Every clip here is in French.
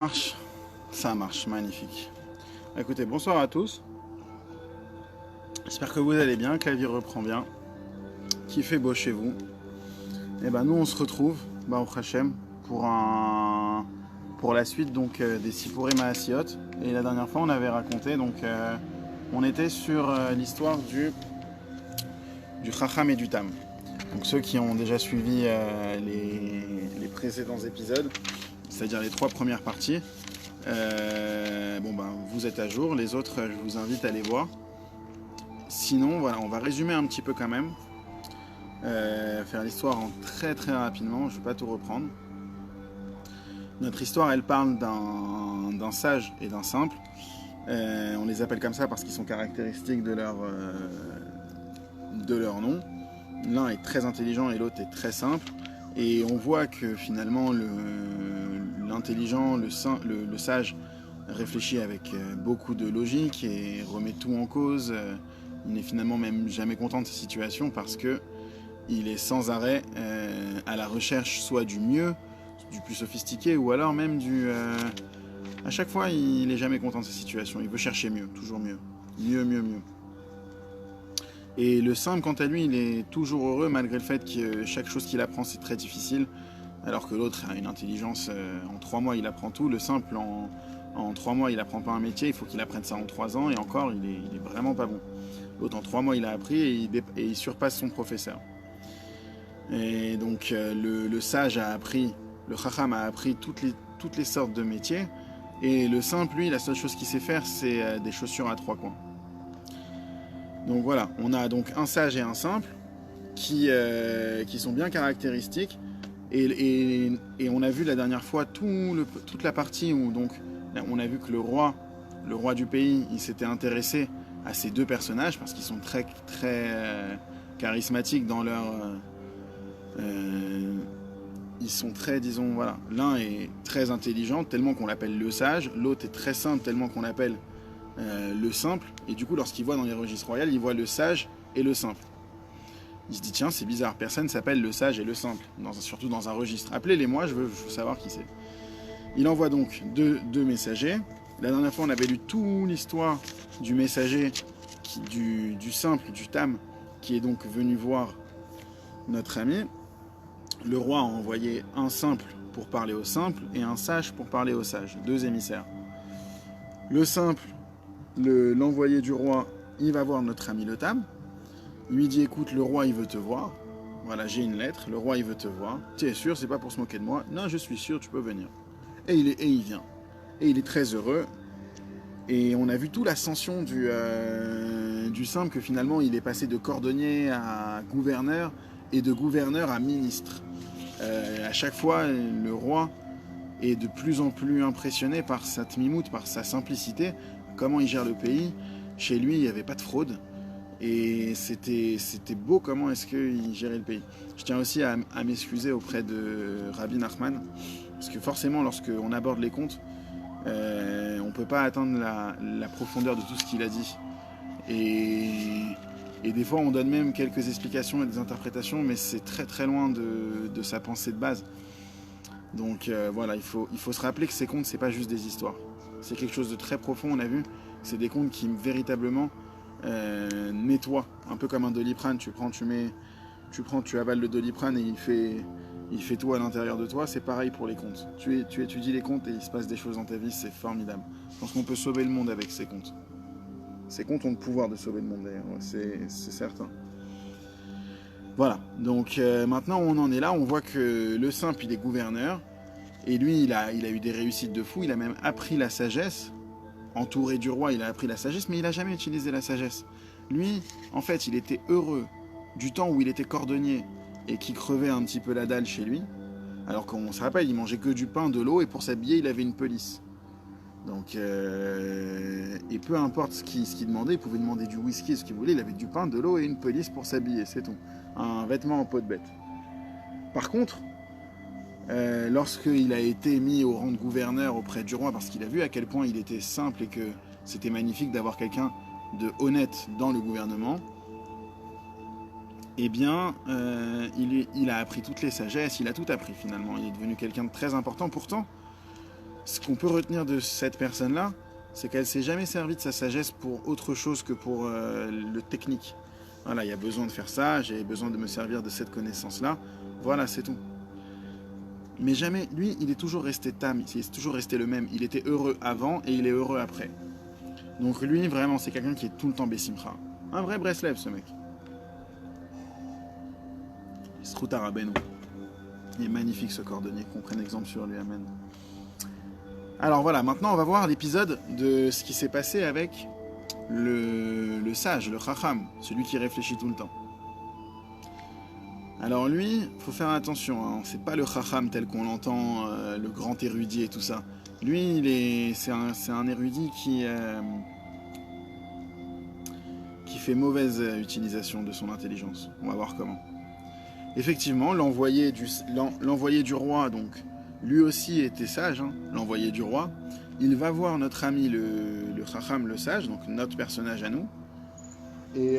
Ça marche, magnifique. Écoutez, bonsoir à tous. J'espère que vous allez bien, que la vie reprend bien, qu'il fait beau chez vous. Et ben nous on se retrouve, au Hachem, pour la suite donc des Sipouré Maasiot. Et la dernière fois on avait raconté on était sur l'histoire du Chacham et du Tam. Donc ceux qui ont déjà suivi les précédents épisodes, c'est-à-dire les 3 premières parties. Vous êtes à jour, les autres je vous invite à les voir. Sinon voilà, on va résumer un petit peu quand même, faire l'histoire en très très rapidement, je ne vais pas tout reprendre. Notre histoire elle parle d'un sage et d'un simple. On les appelle comme ça parce qu'ils sont caractéristiques de leur nom. L'un est très intelligent et l'autre est très simple. Et on voit que finalement l'intelligent, le sage réfléchit avec beaucoup de logique et remet tout en cause. Il n'est finalement même jamais content de sa situation parce que il est sans arrêt à la recherche soit du mieux, du plus sophistiqué, ou alors même à chaque fois, il n'est jamais content de sa situation. Il veut chercher mieux, toujours mieux. Mieux, mieux, mieux. Et le simple, quant à lui, il est toujours heureux malgré le fait que chaque chose qu'il apprend, c'est très difficile. Alors que l'autre a une intelligence, en 3 mois, il apprend tout. Le simple, en 3 mois, il apprend pas un métier, il faut qu'il apprenne ça en 3 ans, et encore, il est vraiment pas bon. L'autre, en 3 mois, il a appris et il surpasse son professeur. Et donc, le sage a appris, le Chacham a appris toutes les sortes de métiers, et le simple, lui, la seule chose qu'il sait faire, c'est des chaussures à 3 coins. Donc voilà, on a donc un sage et un simple qui sont bien caractéristiques. Et on a vu la dernière fois toute la partie où donc on a vu que le roi du pays, il s'était intéressé à ces 2 personnages parce qu'ils sont très très charismatiques dans leur ils sont très, disons, voilà, l'un est très intelligent tellement qu'on l'appelle le sage, l'autre est très simple tellement qu'on l'appelle le simple. Et du coup, lorsqu'il voit dans les registres royaux, il voit le sage et le simple. Il se dit tiens, c'est bizarre, personne s'appelle le sage et le simple, surtout dans un registre. Appelez-les-moi, je veux savoir qui c'est. Il envoie donc deux messagers. La dernière fois, on avait lu toute l'histoire du messager, du simple, du Tam, qui est donc venu voir notre ami. Le roi a envoyé un simple pour parler au simple et un sage pour parler au sage, 2 émissaires. Le simple, l'envoyé du roi, il va voir notre ami le Tam. Il lui dit écoute, le roi il veut te voir. Voilà, j'ai une lettre, le roi il veut te voir. Tu es sûr, c'est pas pour se moquer de moi? Non, je suis sûr, tu peux venir. Et il vient. Et il est très heureux. Et on a vu toute l'ascension du simple, que finalement il est passé de cordonnier à gouverneur et de gouverneur à ministre. À chaque fois, le roi est de plus en plus impressionné par sa tmimout, par sa simplicité, comment il gère le pays. Chez lui, il n'y avait pas de fraude. Et c'était beau comment est-ce qu'il gérait le pays. Je tiens aussi à m'excuser auprès de Rabbi Nachman, parce que forcément, lorsqu'on aborde les contes, on ne peut pas atteindre la profondeur de tout ce qu'il a dit. Et des fois, on donne même quelques explications et des interprétations, mais c'est très très loin de sa pensée de base. Donc voilà, il faut se rappeler que ces contes, c'est pas juste des histoires. C'est quelque chose de très profond, on a vu. C'est des contes qui véritablement nettoient, un peu comme un Doliprane. Tu avales le Doliprane et il fait tout à l'intérieur de toi. C'est pareil pour les contes. Tu étudies les contes et il se passe des choses dans ta vie, c'est formidable. Je pense qu'on peut sauver le monde avec ces contes. Ces contes ont le pouvoir de sauver le monde d'ailleurs, c'est certain. Voilà, donc maintenant on en est là, on voit que le simple il est gouverneur, et lui il a eu des réussites de fou, il a même appris la sagesse, entouré du roi il a appris la sagesse, mais il n'a jamais utilisé la sagesse. Lui, en fait, il était heureux du temps où il était cordonnier et qui crevait un petit peu la dalle chez lui, alors qu'on se rappelle, il mangeait que du pain, de l'eau, et pour s'habiller il avait une pelisse. Donc, et peu importe ce qu'il demandait, il pouvait demander du whisky, ce qu'il voulait, il avait du pain, de l'eau et une pelisse pour s'habiller, c'est tout. Un vêtement en peau de bête. Par contre, lorsqu'il a été mis au rang de gouverneur auprès du roi, parce qu'il a vu à quel point il était simple et que c'était magnifique d'avoir quelqu'un de honnête dans le gouvernement, eh bien, il a appris toutes les sagesses, il a tout appris finalement, il est devenu quelqu'un de très important. Pourtant, ce qu'on peut retenir de cette personne-là, c'est qu'elle s'est jamais servie de sa sagesse pour autre chose que pour le technique. Voilà, il y a besoin de faire ça, j'ai besoin de me servir de cette connaissance-là. Voilà, c'est tout. Mais jamais, lui, il est toujours resté tam, il est toujours resté le même. Il était heureux avant et il est heureux après. Donc lui, vraiment, c'est quelqu'un qui est tout le temps Bessimcha. Un vrai Breslev, ce mec. Srouta Rabbeinu. Il est magnifique, ce cordonnier, qu'on prenne exemple sur lui, amen. Alors voilà, maintenant on va voir l'épisode de ce qui s'est passé avec le sage, le Chacham, celui qui réfléchit tout le temps. Alors lui, faut faire attention, hein, c'est pas le Chacham tel qu'on l'entend, le grand érudit et tout ça. Lui, c'est un érudit qui fait mauvaise utilisation de son intelligence. On va voir comment. Effectivement, l'envoyé du roi, donc, lui aussi était sage, hein, l'envoyé du roi. Il va voir notre ami le Chacham, le sage, donc notre personnage à nous. Et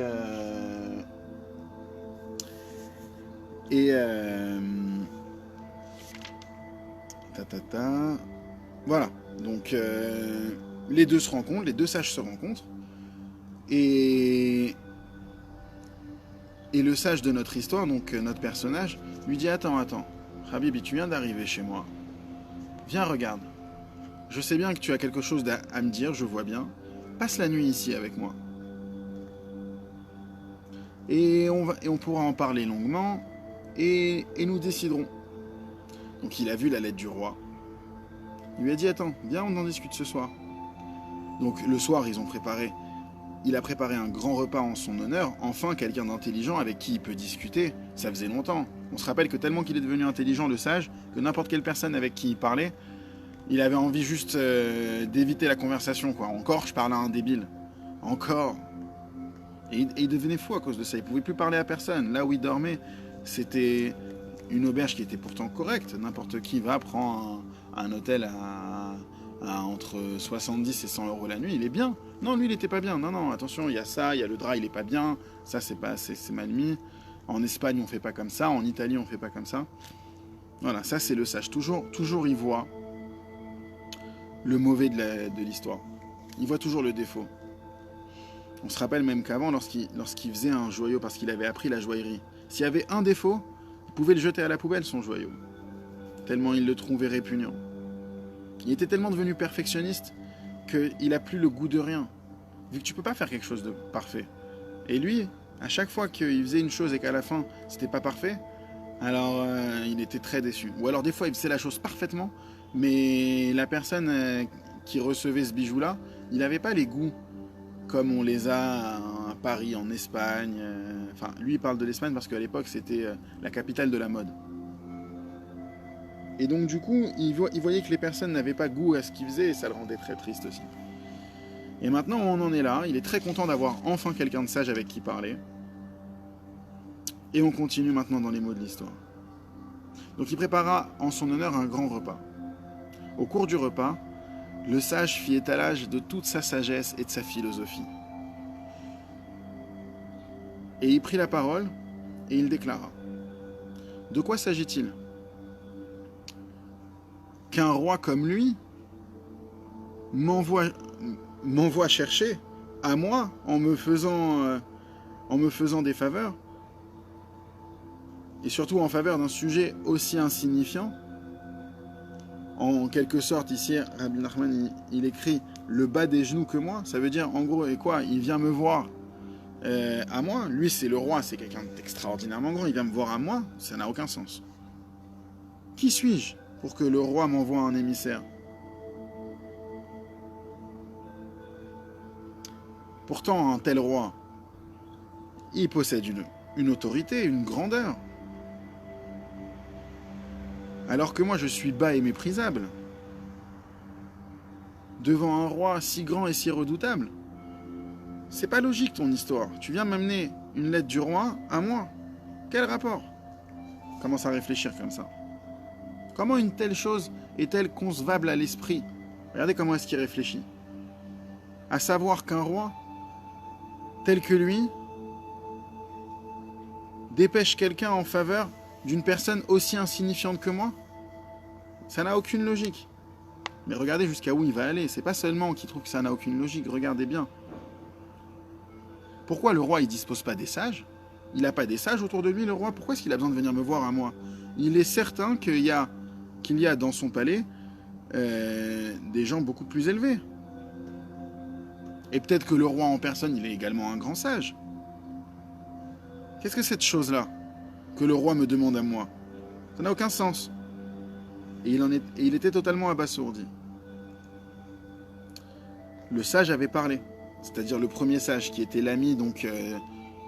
voilà, donc les deux se rencontrent, les deux sages se rencontrent. Et le sage de notre histoire, donc notre personnage, lui dit attends, Habibi, tu viens d'arriver chez moi. Viens, regarde. Je sais bien que tu as quelque chose à me dire, je vois bien. Passe la nuit ici avec moi. Et on pourra en parler longuement, et nous déciderons. Donc il a vu la lettre du roi. Il lui a dit attends, viens, on en discute ce soir. Donc le soir, il a préparé un grand repas en son honneur, enfin quelqu'un d'intelligent avec qui il peut discuter, ça faisait longtemps. On se rappelle que tellement qu'il est devenu intelligent, le sage, que n'importe quelle personne avec qui il parlait, il avait envie juste d'éviter la conversation, quoi. Encore, je parle à un débile. Encore. Et il devenait fou à cause de ça, il pouvait plus parler à personne. Là où il dormait, c'était une auberge qui était pourtant correcte. N'importe qui va prendre un hôtel à entre 70 et 100 euros la nuit, il est bien. Non, lui, il était pas bien. Non, attention, il y a ça, il y a le drap, il est pas bien. Ça, c'est mal mis. En Espagne, on fait pas comme ça. En Italie, on fait pas comme ça. Voilà, ça, c'est le sage. Toujours, il voit le mauvais de l'histoire. Il voit toujours le défaut. On se rappelle même qu'avant, lorsqu'il faisait un joyau, parce qu'il avait appris la joaillerie, s'il y avait un défaut, il pouvait le jeter à la poubelle, son joyau. Tellement il le trouvait répugnant. Il était tellement devenu perfectionniste qu'il n'a plus le goût de rien. Vu que tu peux pas faire quelque chose de parfait. Et lui, à chaque fois qu'il faisait une chose et qu'à la fin, c'était pas parfait, alors il était très déçu. Ou alors des fois, il faisait la chose parfaitement, mais la personne qui recevait ce bijou-là, il n'avait pas les goûts comme on les a à Paris, en Espagne. Enfin, lui, il parle de l'Espagne parce qu'à l'époque, c'était la capitale de la mode. Et donc du coup, il voyait que les personnes n'avaient pas goût à ce qu'ils faisaient et ça le rendait très triste aussi. Et maintenant, on en est là. Il est très content d'avoir enfin quelqu'un de sage avec qui parler. Et on continue maintenant dans les mots de l'histoire. Donc il prépara en son honneur un grand repas. Au cours du repas, le sage fit étalage de toute sa sagesse et de sa philosophie. Et il prit la parole et il déclara. De quoi s'agit-il ? Qu'un roi comme lui m'envoie chercher à moi en me faisant des faveurs, et surtout en faveur d'un sujet aussi insignifiant. En quelque sorte, ici, Rabbi Nachman, il écrit le bas des genoux que moi. Ça veut dire, en gros, et quoi ? Il vient me voir à moi. Lui, c'est le roi, c'est quelqu'un d'extraordinairement grand. Il vient me voir à moi. Ça n'a aucun sens. Qui suis-je pour que le roi m'envoie un émissaire ? Pourtant, un tel roi, il possède une autorité, une grandeur. Alors que moi, je suis bas et méprisable. Devant un roi si grand et si redoutable. C'est pas logique ton histoire. Tu viens m'amener une lettre du roi à moi. Quel rapport ? Commence à réfléchir comme ça. Comment une telle chose est-elle concevable à l'esprit ? Regardez comment est-ce qu'il réfléchit. À savoir qu'un roi, tel que lui, dépêche quelqu'un en faveur d'une personne aussi insignifiante que moi ? Ça n'a aucune logique. Mais regardez jusqu'à où il va aller. C'est pas seulement qu'il trouve que ça n'a aucune logique. Regardez bien. Pourquoi le roi, il dispose pas des sages? Il n'a pas des sages autour de lui, le roi. Pourquoi est-ce qu'il a besoin de venir me voir à moi? Il est certain qu'il y a dans son palais des gens beaucoup plus élevés. Et peut-être que le roi en personne, il est également un grand sage. Qu'est-ce que cette chose-là que le roi me demande à moi? Ça n'a aucun sens. Et il était totalement abasourdi. Le sage avait parlé, c'est-à-dire le premier sage qui était l'ami, donc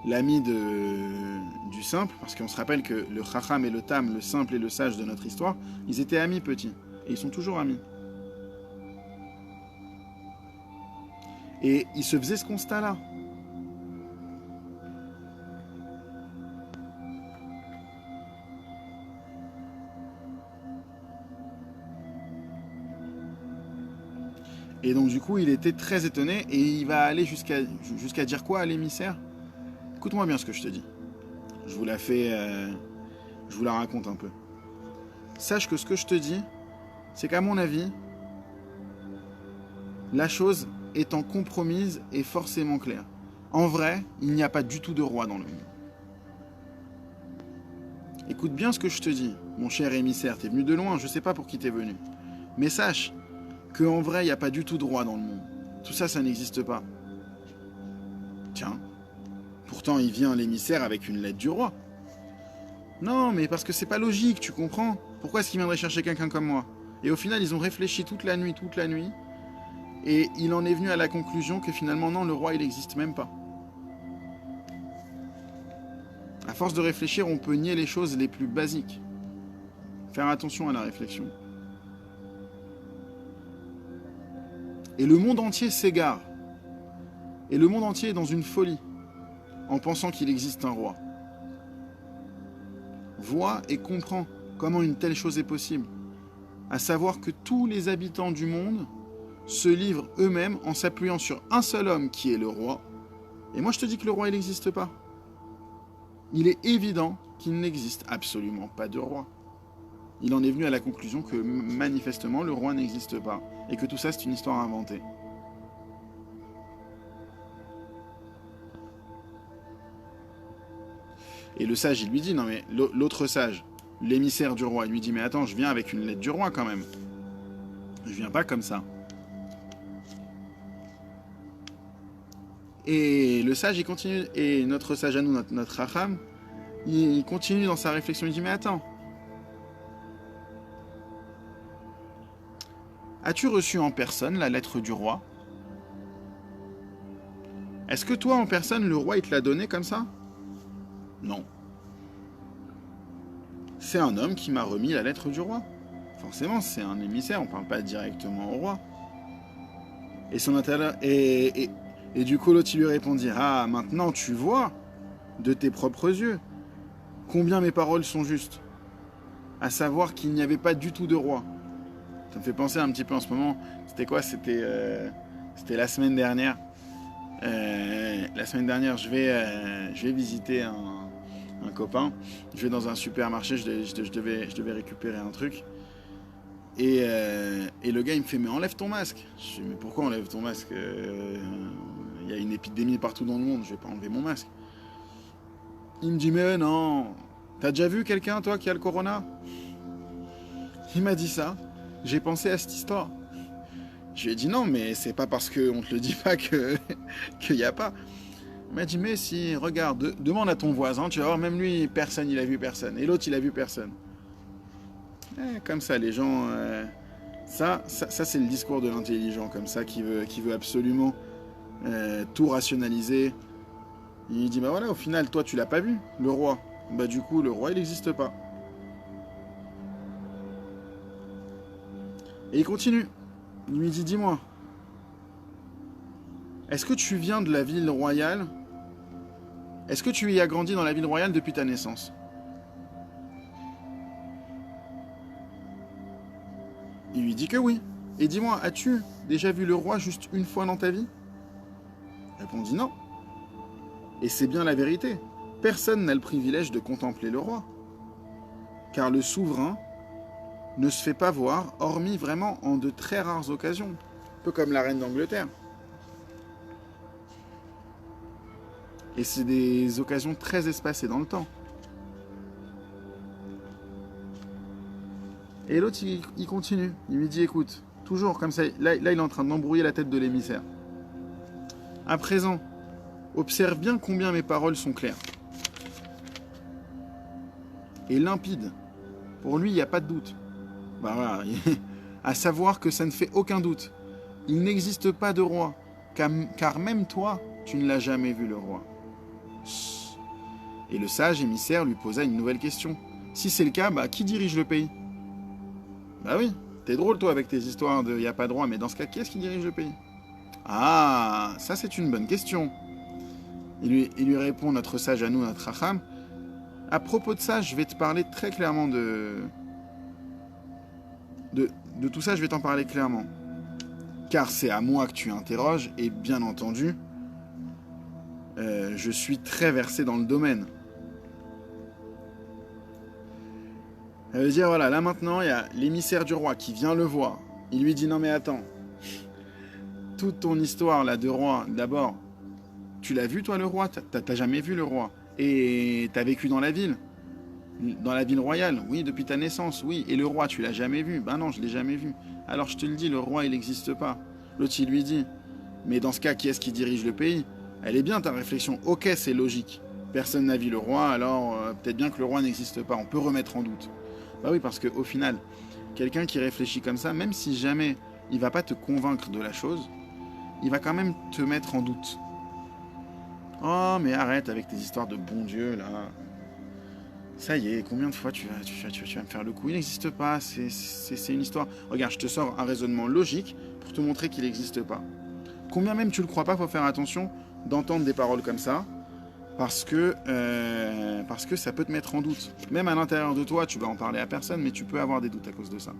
l'ami du simple, parce qu'on se rappelle que le chacham et le tam, le simple et le sage de notre histoire, ils étaient amis petits, et ils sont toujours amis. Et il se faisait ce constat-là. Et donc du coup, il était très étonné et il va aller jusqu'à dire quoi à l'émissaire? Écoute-moi bien ce que je te dis. Je vous la raconte un peu. Sache que ce que je te dis, c'est qu'à mon avis, la chose étant compromise est forcément claire. En vrai, il n'y a pas du tout de roi dans le monde. Écoute bien ce que je te dis, mon cher émissaire. T'es venu de loin, je sais pas pour qui t'es venu. Mais sache qu'en vrai, il n'y a pas du tout de roi dans le monde. Tout ça, ça n'existe pas. Tiens, pourtant il vient l'émissaire avec une lettre du roi. Non, mais parce que c'est pas logique, tu comprends? Pourquoi est-ce qu'il viendrait chercher quelqu'un comme moi? Et au final, ils ont réfléchi toute la nuit, et il en est venu à la conclusion que finalement, non, le roi, il n'existe même pas. À force de réfléchir, on peut nier les choses les plus basiques. Faire attention à la réflexion. Et le monde entier s'égare. Et le monde entier est dans une folie, en pensant qu'il existe un roi. Vois et comprends comment une telle chose est possible. À savoir que tous les habitants du monde se livrent eux-mêmes en s'appuyant sur un seul homme qui est le roi. Et moi je te dis que le roi il n'existe pas. Il est évident qu'il n'existe absolument pas de roi. Il en est venu à la conclusion que manifestement le roi n'existe pas et que tout ça c'est une histoire inventée. Et le sage il lui dit, non mais l'autre sage, l'émissaire du roi, il lui dit mais attends, je viens avec une lettre du roi quand même. Je viens pas comme ça. Et le sage il continue, et notre sage à nous, notre racham, il continue dans sa réflexion, il dit mais attends. As-tu reçu en personne la lettre du roi? Est-ce que toi, en personne, le roi, il te l'a donné comme ça? Non. C'est un homme qui m'a remis la lettre du roi. Forcément, c'est un émissaire, on parle pas directement au roi. Et son intérieur... Et du coup, l'autre, il lui répondit, ah, maintenant, tu vois, de tes propres yeux, combien mes paroles sont justes. À savoir qu'il n'y avait pas du tout de roi. Ça me fait penser un petit peu en ce moment. C'était quoi? C'était la semaine dernière. La semaine dernière, je vais visiter un copain. Je vais dans un supermarché. Je devais récupérer un truc. Et le gars, il me fait mais enlève ton masque. Je dis mais pourquoi enlève ton masque? Il y a une épidémie partout dans le monde. Je vais pas enlever mon masque. Il me dit mais non. T'as déjà vu quelqu'un toi qui a le corona? Il m'a dit ça. J'ai pensé à cette histoire. Je lui ai dit non, mais c'est pas parce qu'on te le dit pas qu'il n'y a pas. Il m'a dit mais si, regarde, demande à ton voisin, tu vas voir, même lui, personne, il a vu personne. Et l'autre, il a vu personne. Comme ça, les gens... Ça c'est le discours de l'intelligent, comme ça, qui veut absolument tout rationaliser. Il dit bah voilà, au final, toi, tu l'as pas vu, le roi. Bah du coup, le roi, il n'existe pas. Et il continue. Il lui dit, dis-moi, est-ce que tu viens de la ville royale? Est-ce que tu y as grandi dans la ville royale depuis ta naissance? Il lui dit que oui. Et dis-moi, as-tu déjà vu le roi juste une fois dans ta vie? Il répondit non. Et c'est bien la vérité. Personne n'a le privilège de contempler le roi. Car le souverain ne se fait pas voir, hormis vraiment en de très rares occasions. Un peu comme la reine d'Angleterre. Et c'est des occasions très espacées dans le temps. Et l'autre, il continue. Il lui dit, écoute, toujours comme ça, là il est en train d'embrouiller la tête de l'émissaire. À présent, observe bien combien mes paroles sont claires. Et limpides. Pour lui, il n'y a pas de doute. Bah voilà, à savoir que ça ne fait aucun doute. Il n'existe pas de roi, car même toi, tu ne l'as jamais vu le roi. Et le sage émissaire lui posa une nouvelle question. Si c'est le cas, bah qui dirige le pays? Bah oui, t'es drôle toi avec tes histoires de y a pas de roi, mais dans ce cas, qui est-ce qui dirige le pays? Ah, ça c'est une bonne question. Il lui répond notre sage à nous, notre Racham. À propos de ça, je vais te parler très clairement de tout ça, je vais t'en parler clairement. Car c'est à moi que tu interroges, et bien entendu, je suis très versé dans le domaine. Ça veut dire, voilà, là maintenant, il y a l'émissaire du roi qui vient le voir. Il lui dit, non mais attends, toute ton histoire là de roi, d'abord, tu l'as vu toi le roi? T'as jamais vu le roi? Et t'as vécu dans la ville royale? Oui, depuis ta naissance, oui. Et le roi, tu l'as jamais vu? Ben non, je l'ai jamais vu. Alors je te le dis, le roi, il n'existe pas. L'autre, il lui dit, mais dans ce cas, qui est-ce qui dirige le pays? Elle est bien ta réflexion, ok, c'est logique. Personne n'a vu le roi, alors peut-être bien que le roi n'existe pas, on peut remettre en doute. Bah oui, parce qu'au final, quelqu'un qui réfléchit comme ça, même si jamais il va pas te convaincre de la chose, il va quand même te mettre en doute. Oh, mais arrête avec tes histoires de bon Dieu, là. Ça y est, combien de fois tu vas me faire le coup? Il n'existe pas, c'est une histoire. Regarde, je te sors un raisonnement logique pour te montrer qu'il n'existe pas. Combien même tu le crois pas, faut faire attention d'entendre des paroles comme ça, parce que ça peut te mettre en doute. Même à l'intérieur de toi, tu vas en parler à personne, mais tu peux avoir des doutes à cause de ça.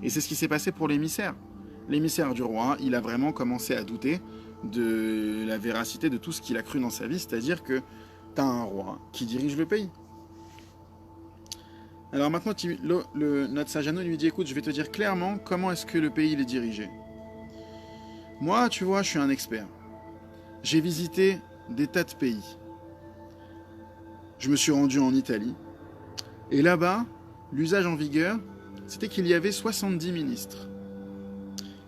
Et c'est ce qui s'est passé pour l'émissaire. L'émissaire du roi, il a vraiment commencé à douter de la véracité de tout ce qu'il a cru dans sa vie, c'est-à-dire que tu as un roi qui dirige le pays. Alors maintenant, notre sage Anno lui dit, écoute, je vais te dire clairement comment est-ce que le pays il est dirigé. Moi, tu vois, je suis un expert. J'ai visité des tas de pays. Je me suis rendu en Italie. Et là-bas, l'usage en vigueur, c'était qu'il y avait 70 ministres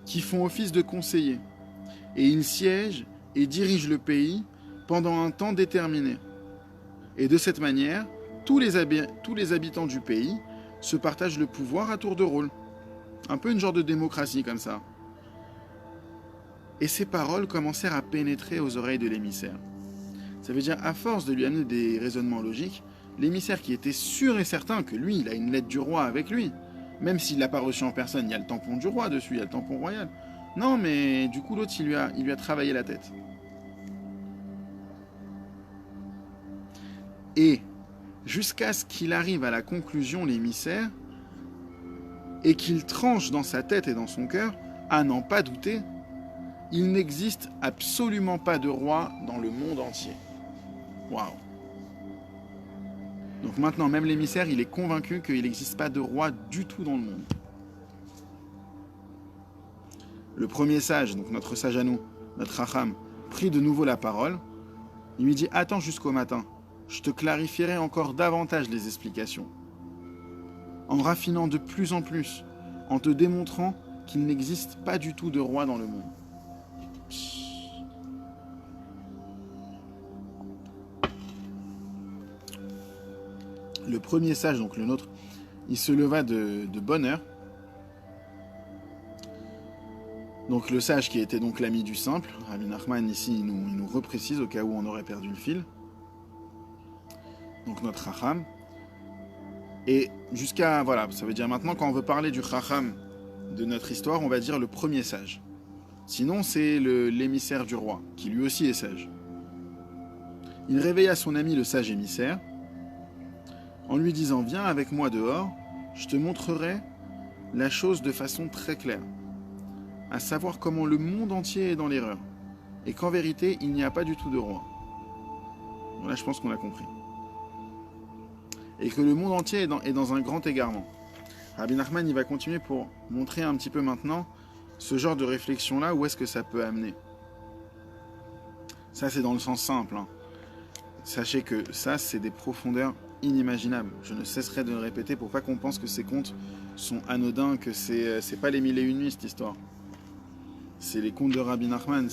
qui font office de conseillers. Et ils siègent et dirigent le pays pendant un temps déterminé. Et de cette manière, tous les habitants du pays se partagent le pouvoir à tour de rôle. Un peu une genre de démocratie comme ça. Et ces paroles commencèrent à pénétrer aux oreilles de l'émissaire. Ça veut dire, à force de lui amener des raisonnements logiques, l'émissaire qui était sûr et certain que lui, il a une lettre du roi avec lui, même s'il ne l'a pas reçue en personne, il y a le tampon du roi dessus, il y a le tampon royal. Non, mais du coup, l'autre, il lui a travaillé la tête. Et jusqu'à ce qu'il arrive à la conclusion, l'émissaire, et qu'il tranche dans sa tête et dans son cœur, à n'en pas douter, il n'existe absolument pas de roi dans le monde entier. Waouh! Donc maintenant, même l'émissaire, il est convaincu qu'il n'existe pas de roi du tout dans le monde. Le premier sage, donc notre sage à nous, notre Racham, prit de nouveau la parole. Il lui dit, attends jusqu'au matin, je te clarifierai encore davantage les explications. En raffinant de plus en plus, en te démontrant qu'il n'existe pas du tout de roi dans le monde. Le premier sage, donc le nôtre, il se leva de bonne heure. Donc le sage qui était donc l'ami du simple, Rabbi Nachman ici il nous reprécise au cas où on aurait perdu le fil. Donc notre Chacham. Et jusqu'à, voilà, ça veut dire maintenant quand on veut parler du Chacham de notre histoire, on va dire le premier sage. Sinon c'est l'émissaire du roi, qui lui aussi est sage. Il réveilla son ami le sage émissaire, en lui disant « Viens avec moi dehors, je te montrerai la chose de façon très claire, à savoir comment le monde entier est dans l'erreur, et qu'en vérité, il n'y a pas du tout de roi. » Voilà, je pense qu'on a compris. Et que le monde entier est dans un grand égarement. Rabbi Nachman, il va continuer pour montrer un petit peu maintenant ce genre de réflexion-là, où est-ce que ça peut amener. Ça, c'est dans le sens simple. Hein. Sachez que ça, c'est des profondeurs inimaginables. Je ne cesserai de le répéter pour pas qu'on pense que ces contes sont anodins, que c'est pas les 1001 nuits, cette histoire. C'est les contes de Rabbi Nachman.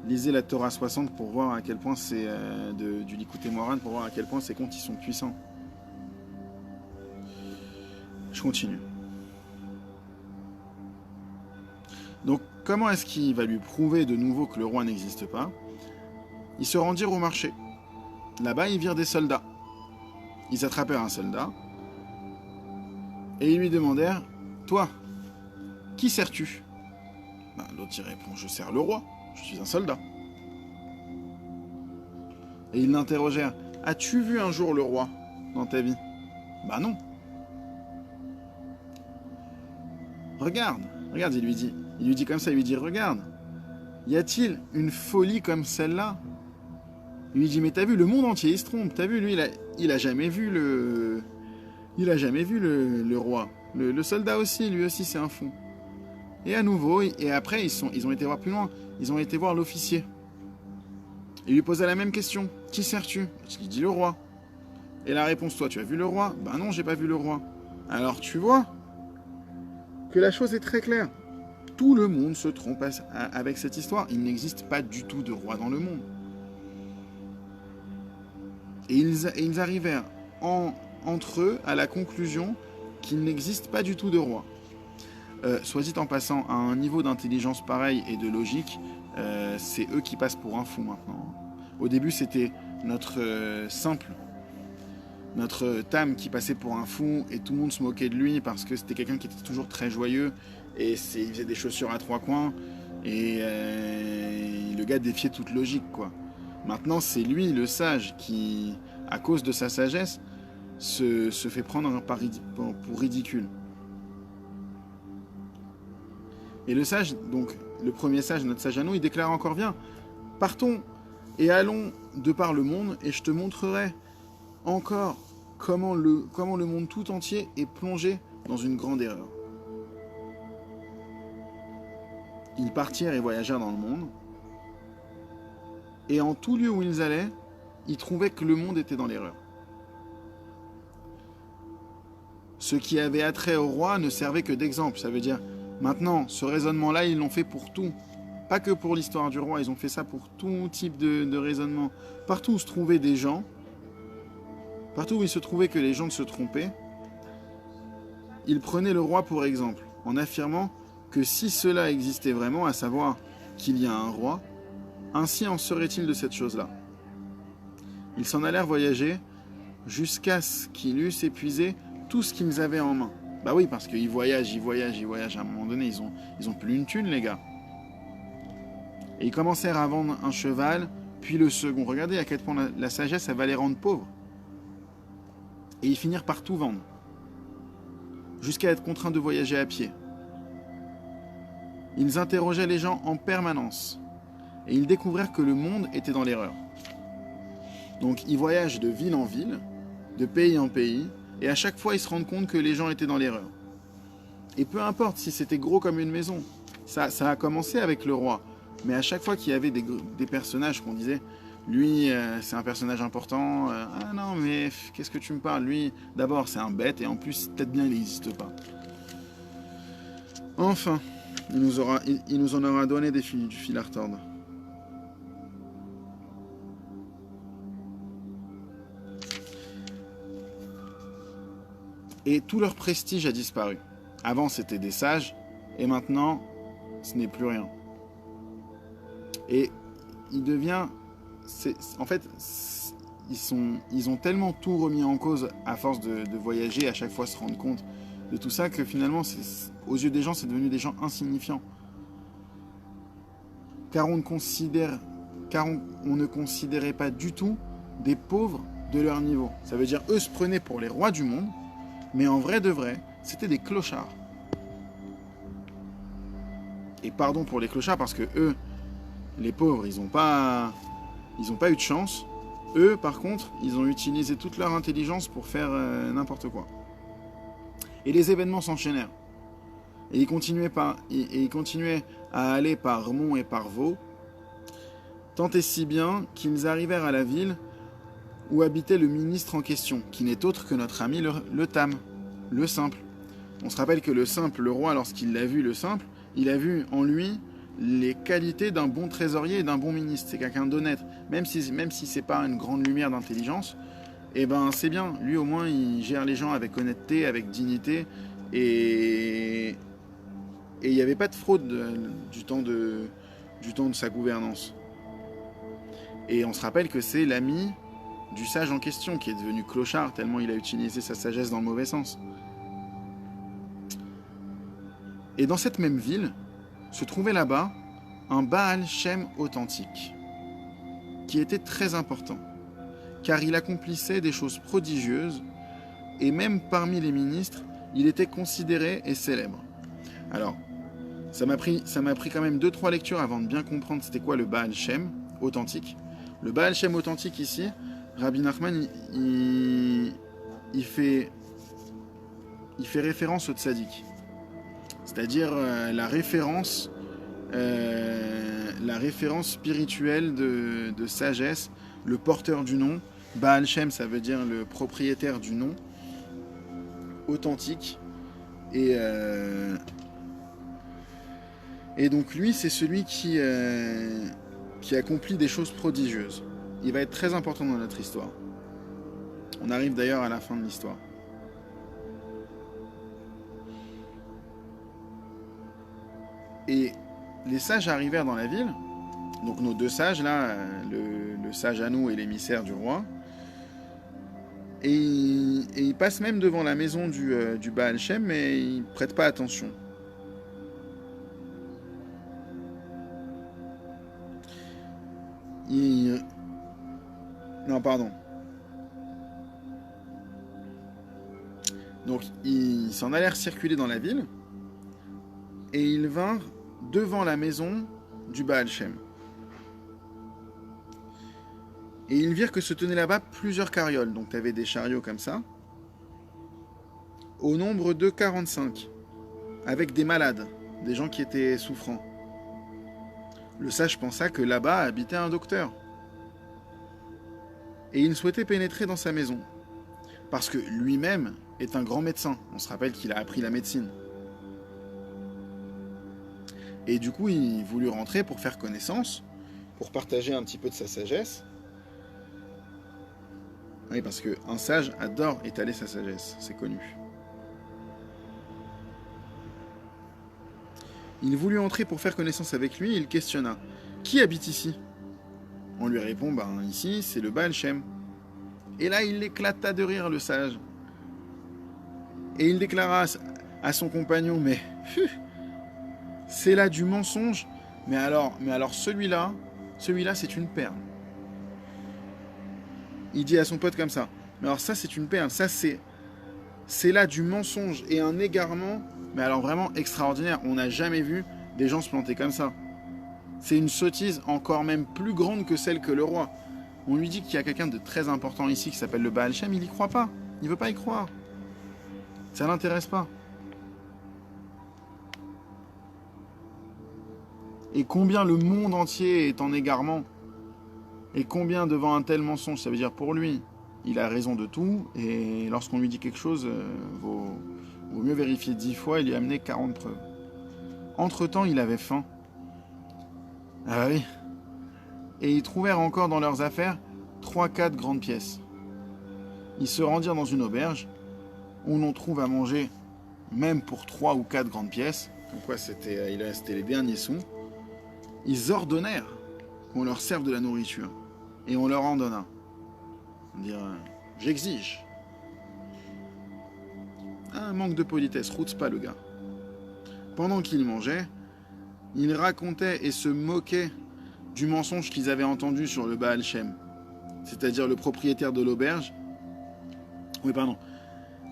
Lisez la Torah 60 pour voir à quel point c'est du Likutei Moharan, pour voir à quel point ces contes ils sont puissants. Je continue. Donc, comment est-ce qu'il va lui prouver de nouveau que le roi n'existe pas? Ils se rendirent au marché. Là-bas, ils virent des soldats. Ils attrapèrent un soldat et ils lui demandèrent « Toi, qui sers-tu » L'autre y répond « Je sers le roi, je suis un soldat. » Et ils l'interrogèrent « As-tu vu un jour le roi dans ta vie ?»« Non. » Regarde, il lui dit. Il lui dit comme ça, il lui dit, regarde, y a-t-il une folie comme celle-là? Il lui dit, mais t'as vu, le monde entier, il se trompe. T'as vu, lui, il a jamais vu le roi. Le soldat aussi, lui aussi, c'est un fou. Et à nouveau, et après, ils ont été voir plus loin. Ils ont été voir l'officier. Il lui posa la même question. Qui sers-tu? Il dit, le roi. Et la réponse, toi, tu as vu le roi? Non, j'ai pas vu le roi. Alors, tu vois que la chose est très claire. Tout le monde se trompe avec cette histoire. Il n'existe pas du tout de roi dans le monde. Et ils arrivèrent entre eux à la conclusion qu'il n'existe pas du tout de roi. Soit dit en passant, à un niveau d'intelligence pareil et de logique, c'est eux qui passent pour un fou maintenant. Au début, c'était notre Tam qui passait pour un fou et tout le monde se moquait de lui parce que c'était quelqu'un qui était toujours très joyeux et il faisait des chaussures à 3 coins et le gars défiait toute logique, quoi. Maintenant, c'est lui, le sage, qui, à cause de sa sagesse, se fait prendre pour ridicule. Et le sage, donc le premier sage, notre sage à nous, il déclare encore bien, partons et allons de par le monde et je te montrerai encore comment le monde tout entier est plongé dans une grande erreur. Ils partirent et voyagèrent dans le monde, et en tout lieu où ils allaient, ils trouvaient que le monde était dans l'erreur. Ce qui avait attrait au roi ne servait que d'exemple. Ça veut dire, maintenant, ce raisonnement-là, ils l'ont fait pour tout. Pas que pour l'histoire du roi, ils ont fait ça pour tout type de raisonnement. Partout où se trouvaient des gens, partout où il se trouvait que les gens se trompaient, ils prenaient le roi pour exemple, en affirmant que si cela existait vraiment, à savoir qu'il y a un roi, ainsi en serait-il de cette chose-là. Ils s'en allèrent voyager jusqu'à ce qu'ils eussent épuisé tout ce qu'ils avaient en main. Bah oui, parce qu'ils voyagent. À un moment donné, ils ont plus une thune, les gars. Et ils commencèrent à vendre un cheval, puis le second. Regardez à quel point la sagesse, elle va les rendre pauvres. Et ils finirent par tout vendre, jusqu'à être contraints de voyager à pied. Ils interrogeaient les gens en permanence, et ils découvrirent que le monde était dans l'erreur. Donc ils voyagent de ville en ville, de pays en pays, et à chaque fois ils se rendent compte que les gens étaient dans l'erreur. Et peu importe si c'était gros comme une maison, ça a commencé avec le roi, mais à chaque fois qu'il y avait des personnages qu'on disait, lui c'est un personnage important, ah non mais qu'est-ce que tu me parles, lui d'abord c'est un bête, et en plus peut-être bien il n'existe pas. Enfin, il nous en aura donné du fil à retordre. Et tout leur prestige a disparu. Avant, c'était des sages, et maintenant, ce n'est plus rien. Et il devient... En fait, ils ont tellement tout remis en cause à force de voyager, à chaque fois se rendre compte de tout ça, que finalement, aux yeux des gens, c'est devenu des gens insignifiants. Car on ne considérait pas du tout des pauvres de leur niveau. Ça veut dire, eux se prenaient pour les rois du monde, mais en vrai de vrai, c'était des clochards. Et pardon pour les clochards, parce que eux, les pauvres, ils n'ont pas eu de chance. Eux, par contre, ils ont utilisé toute leur intelligence pour faire n'importe quoi. Et les événements s'enchaînèrent. Et ils continuaient à aller par monts et par vaux, tant et si bien qu'ils arrivèrent à la ville où habitait le ministre en question, qui n'est autre que notre ami le Tam, le simple. On se rappelle que le simple, le roi, lorsqu'il l'a vu, le simple, il a vu en lui les qualités d'un bon trésorier et d'un bon ministre. C'est quelqu'un d'honnête, même si c'est pas une grande lumière d'intelligence, et ben c'est bien. Lui au moins il gère les gens avec honnêteté, avec dignité, et il n'y avait pas de fraude du temps de sa gouvernance. Et on se rappelle que c'est l'ami du sage en question qui est devenu clochard tellement il a utilisé sa sagesse dans le mauvais sens. Et dans cette même ville se trouvait là-bas un Baal Shem authentique qui était très important car il accomplissait des choses prodigieuses et même parmi les ministres il était considéré et célèbre. Alors ça m'a pris quand même 2-3 lectures avant de bien comprendre c'était quoi le Baal Shem authentique. Le Baal Shem authentique ici, Rabbi Nachman il fait référence au tzaddik, c'est-à-dire la référence spirituelle de sagesse, le porteur du nom. Baal Shem, ça veut dire le propriétaire du nom, authentique. Et donc lui, c'est celui qui accomplit des choses prodigieuses. Il va être très important dans notre histoire. On arrive d'ailleurs à la fin de l'histoire. Et les sages arrivèrent dans la ville, donc nos deux sages là, le sage Anou et l'émissaire du roi, et ils passent même devant la maison du Baal Shem, mais ils ne prêtent pas attention. Non, pardon. Donc ils s'en allèrent circuler dans la ville, et ils vinrent devant la maison du Baal Shem. Et ils virent que se tenaient là-bas plusieurs carrioles. Donc tu avais des chariots comme ça, au nombre de 45, avec des malades, des gens qui étaient souffrants. Le sage pensa que là-bas habitait un docteur. Et il souhaitait pénétrer dans sa maison, parce que lui-même est un grand médecin. On se rappelle qu'il a appris la médecine. Et du coup, il voulut rentrer pour faire connaissance, pour partager un petit peu de sa sagesse. Oui, parce qu'un sage adore étaler sa sagesse, c'est connu. Il voulut entrer pour faire connaissance avec lui, et il questionna « Qui habite ici ?» On lui répond « Ici, c'est le Baal Shem. » Et là, il éclata de rire, le sage. Et il déclara à son compagnon « Mais... c'est là du mensonge. Mais alors celui-là, c'est une perle. » Il dit à son pote comme ça. Mais alors ça, c'est une perle. Ça, c'est là du mensonge et un égarement. Mais alors vraiment extraordinaire. On n'a jamais vu des gens se planter comme ça. C'est une sottise encore même plus grande que celle que le roi. On lui dit qu'il y a quelqu'un de très important ici qui s'appelle le Baal Shem. Il n'y croit pas. Il ne veut pas y croire. Ça ne l'intéresse pas. Et combien le monde entier est en égarement. Et combien devant un tel mensonge, ça veut dire pour lui, il a raison de tout, et lorsqu'on lui dit quelque chose, vaut mieux vérifier 10 fois, il lui a amené 40 preuves. Entre-temps, il avait faim. Ah oui. Et ils trouvèrent encore dans leurs affaires 3-4 grandes pièces. Ils se rendirent dans une auberge, où l'on trouve à manger, même pour 3 ou 4 grandes pièces, comme quoi c'était les derniers sous. Ils ordonnèrent qu'on leur serve de la nourriture. Et on leur en donna. Dire, j'exige. Un manque de politesse, route pas le gars. Pendant qu'ils mangeaient, ils racontaient et se moquaient du mensonge qu'ils avaient entendu sur le Baal Shem. C'est-à-dire le propriétaire de l'auberge. Oui, pardon.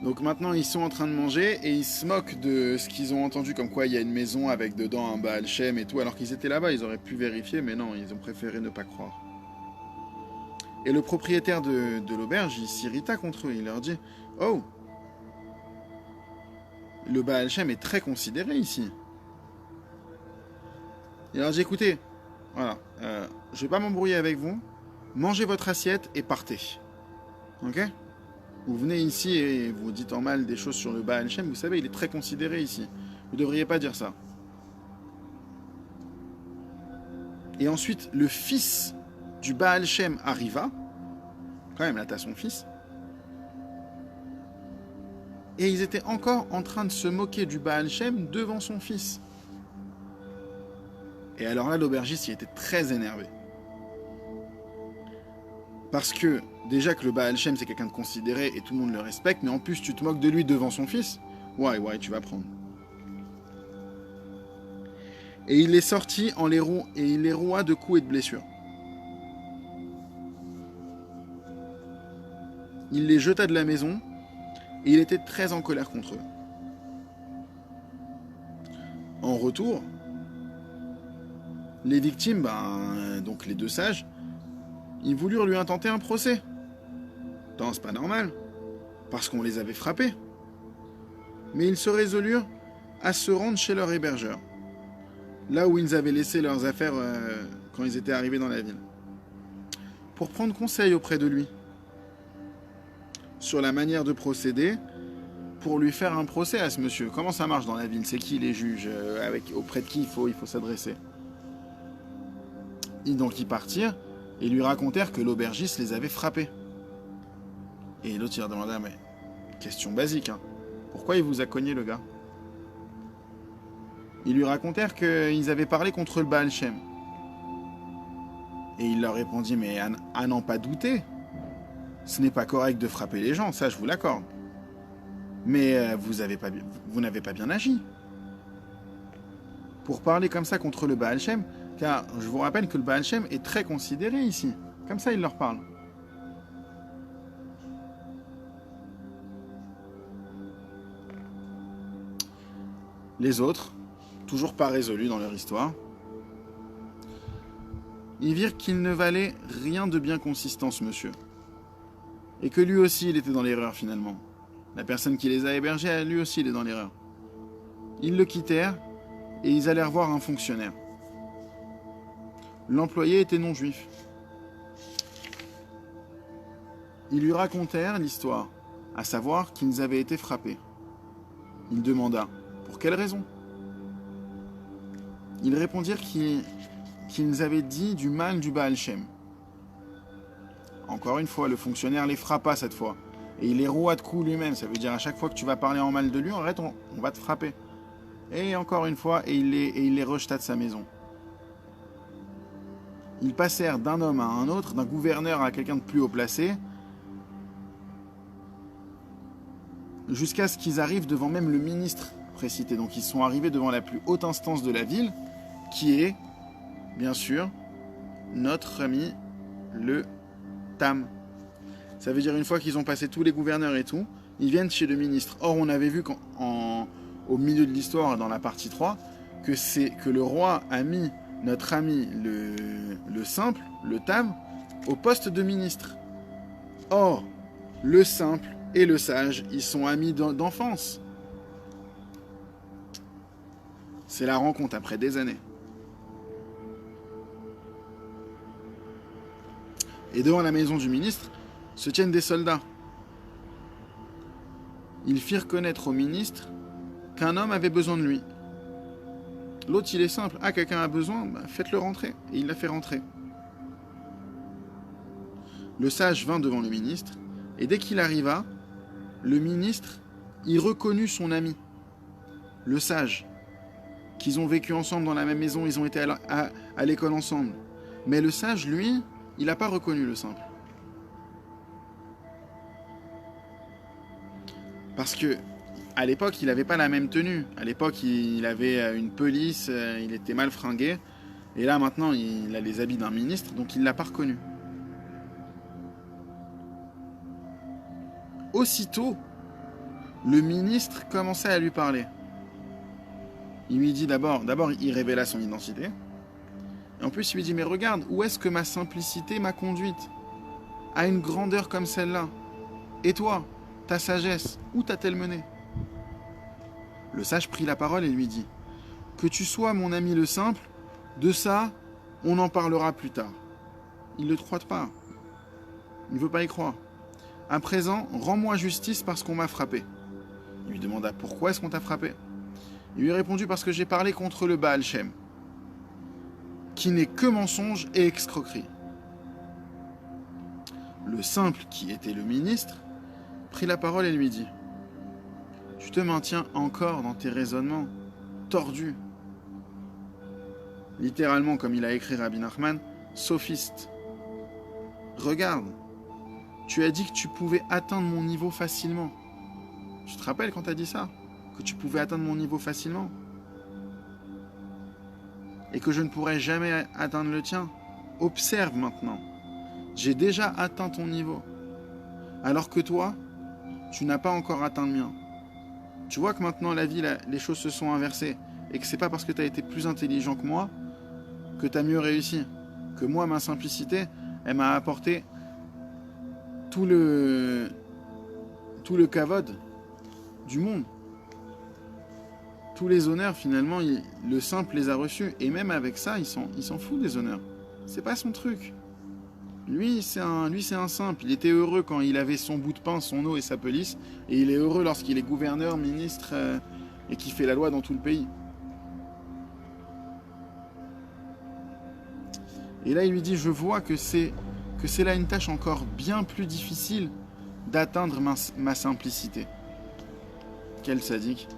Donc maintenant, ils sont en train de manger et ils se moquent de ce qu'ils ont entendu, comme quoi il y a une maison avec dedans un Baal Shem et tout, alors qu'ils étaient là-bas, ils auraient pu vérifier, mais non, ils ont préféré ne pas croire. Et le propriétaire de l'auberge, il s'irrita contre eux, il leur dit « Oh, le Baal Shem est très considéré ici. Et alors j'ai écouté, voilà, je vais pas m'embrouiller avec vous, mangez votre assiette et partez. Ok? Vous venez ici et vous dites en mal des choses sur le Baal Shem, vous savez, il est très considéré ici. Vous ne devriez pas dire ça. Et ensuite, le fils du Baal Shem arriva, quand même là t'as son fils, et ils étaient encore en train de se moquer du Baal Shem devant son fils. Et alors là, l'aubergiste, il était très énervé. Parce que, déjà que le Baal Shem, c'est quelqu'un de considéré et tout le monde le respecte, mais en plus, tu te moques de lui devant son fils. Ouais, tu vas prendre. Et il est sorti et il les roua de coups et de blessures. Il les jeta de la maison et il était très en colère contre eux. En retour, les victimes, donc les deux sages, ils voulurent lui intenter un procès. Non, c'est pas normal, parce qu'on les avait frappés. Mais ils se résolurent à se rendre chez leur hébergeur, là où ils avaient laissé leurs affaires quand ils étaient arrivés dans la ville, pour prendre conseil auprès de lui sur la manière de procéder pour lui faire un procès à ce monsieur. Comment ça marche dans la ville? C'est qui les juges? Auprès de qui il faut s'adresser? Et donc ils partirent et lui racontèrent que l'aubergiste les avait frappés. Et l'autre il leur demanda, mais question basique, hein, pourquoi il vous a cogné le gars? Ils lui racontèrent qu'ils avaient parlé contre le Baal Shem. Et il leur répondit, mais à n'en pas douter, ce n'est pas correct de frapper les gens, ça je vous l'accorde. Mais vous n'avez pas bien agi. Pour parler comme ça contre le Baal Shem, car je vous rappelle que le Baal Shem est très considéré ici. Comme ça, il leur parle. Les autres, toujours pas résolus dans leur histoire, ils virent qu'il ne valait rien de bien consistant, ce monsieur. Et que lui aussi, il était dans l'erreur, finalement. La personne qui les a hébergés, lui aussi, il est dans l'erreur. Ils le quittèrent et ils allèrent voir un fonctionnaire. L'employé était non-juif. Ils lui racontèrent l'histoire, à savoir qu'ils avaient été frappés. Il demanda « Pour quelle raison ?» Ils répondirent qu'ils avaient dit du mal du Baal Shem. Encore une fois, le fonctionnaire les frappa cette fois. Et il les roua de coups lui-même. Ça veut dire à chaque fois que tu vas parler en mal de lui, arrête, on va te frapper. Et encore une fois, il les rejeta de sa maison. Ils passèrent d'un homme à un autre, d'un gouverneur à quelqu'un de plus haut placé, jusqu'à ce qu'ils arrivent devant même le ministre précité. Donc ils sont arrivés devant la plus haute instance de la ville, qui est, bien sûr, notre ami le Tam. Ça veut dire une fois qu'ils ont passé tous les gouverneurs et tout, ils viennent chez le ministre. Or, on avait vu au milieu de l'histoire, dans la partie 3, que le roi a mis notre ami le simple, le Tam, au poste de ministre. Or, le simple et le sage, ils sont amis d'enfance. C'est la rencontre après des années. Et devant la maison du ministre se tiennent des soldats. Ils firent connaître au ministre qu'un homme avait besoin de lui. L'autre, il est simple. Ah, quelqu'un a besoin, faites-le rentrer. Et il l'a fait rentrer. Le sage vint devant le ministre, et dès qu'il arriva, le ministre y reconnut son ami, le sage, qu'ils ont vécu ensemble dans la même maison, ils ont été à l'école ensemble. Mais le sage, lui, il n'a pas reconnu le simple. Parce que à l'époque, il n'avait pas la même tenue. À l'époque, il avait une pelisse, il était mal fringué. Et là, maintenant, il a les habits d'un ministre, donc il ne l'a pas reconnu. Aussitôt, le ministre commençait à lui parler. Il lui dit d'abord, il révéla son identité. Et en plus, il lui dit, mais regarde, où est-ce que ma simplicité m'a conduite à une grandeur comme celle-là? Et toi, ta sagesse, où t'a-t-elle mené? Le sage prit la parole et lui dit, que tu sois mon ami le simple, de ça, on en parlera plus tard. Il ne le croit pas. Il ne veut pas y croire. À présent, rends-moi justice parce qu'on m'a frappé. Il lui demanda pourquoi est-ce qu'on t'a frappé. Il lui répondit parce que j'ai parlé contre le Baal Shem, qui n'est que mensonge et escroquerie. Le simple, qui était le ministre, prit la parole et lui dit, tu te maintiens encore dans tes raisonnements tordus. Littéralement, comme il a écrit Rabbi Nachman, sophiste. Regarde, tu as dit que tu pouvais atteindre mon niveau facilement. Tu te rappelles quand tu as dit ça? Que tu pouvais atteindre mon niveau facilement? Et que je ne pourrais jamais atteindre le tien? Observe maintenant. J'ai déjà atteint ton niveau. Alors que toi, tu n'as pas encore atteint le mien. Tu vois que maintenant la vie, les choses se sont inversées. Et que c'est pas parce que tu as été plus intelligent que moi que tu as mieux réussi. Que moi, ma simplicité, elle m'a apporté tout le kavod du monde. Tous les honneurs, finalement, le simple les a reçus. Et même avec ça, il s'en fout des honneurs. C'est pas son truc. Lui, c'est un simple. Il était heureux quand il avait son bout de pain, son eau et sa pelisse. Et il est heureux lorsqu'il est gouverneur, ministre et qu'il fait la loi dans tout le pays. Et là, il lui dit, je vois que c'est là une tâche encore bien plus difficile d'atteindre ma simplicité. Quel sadique.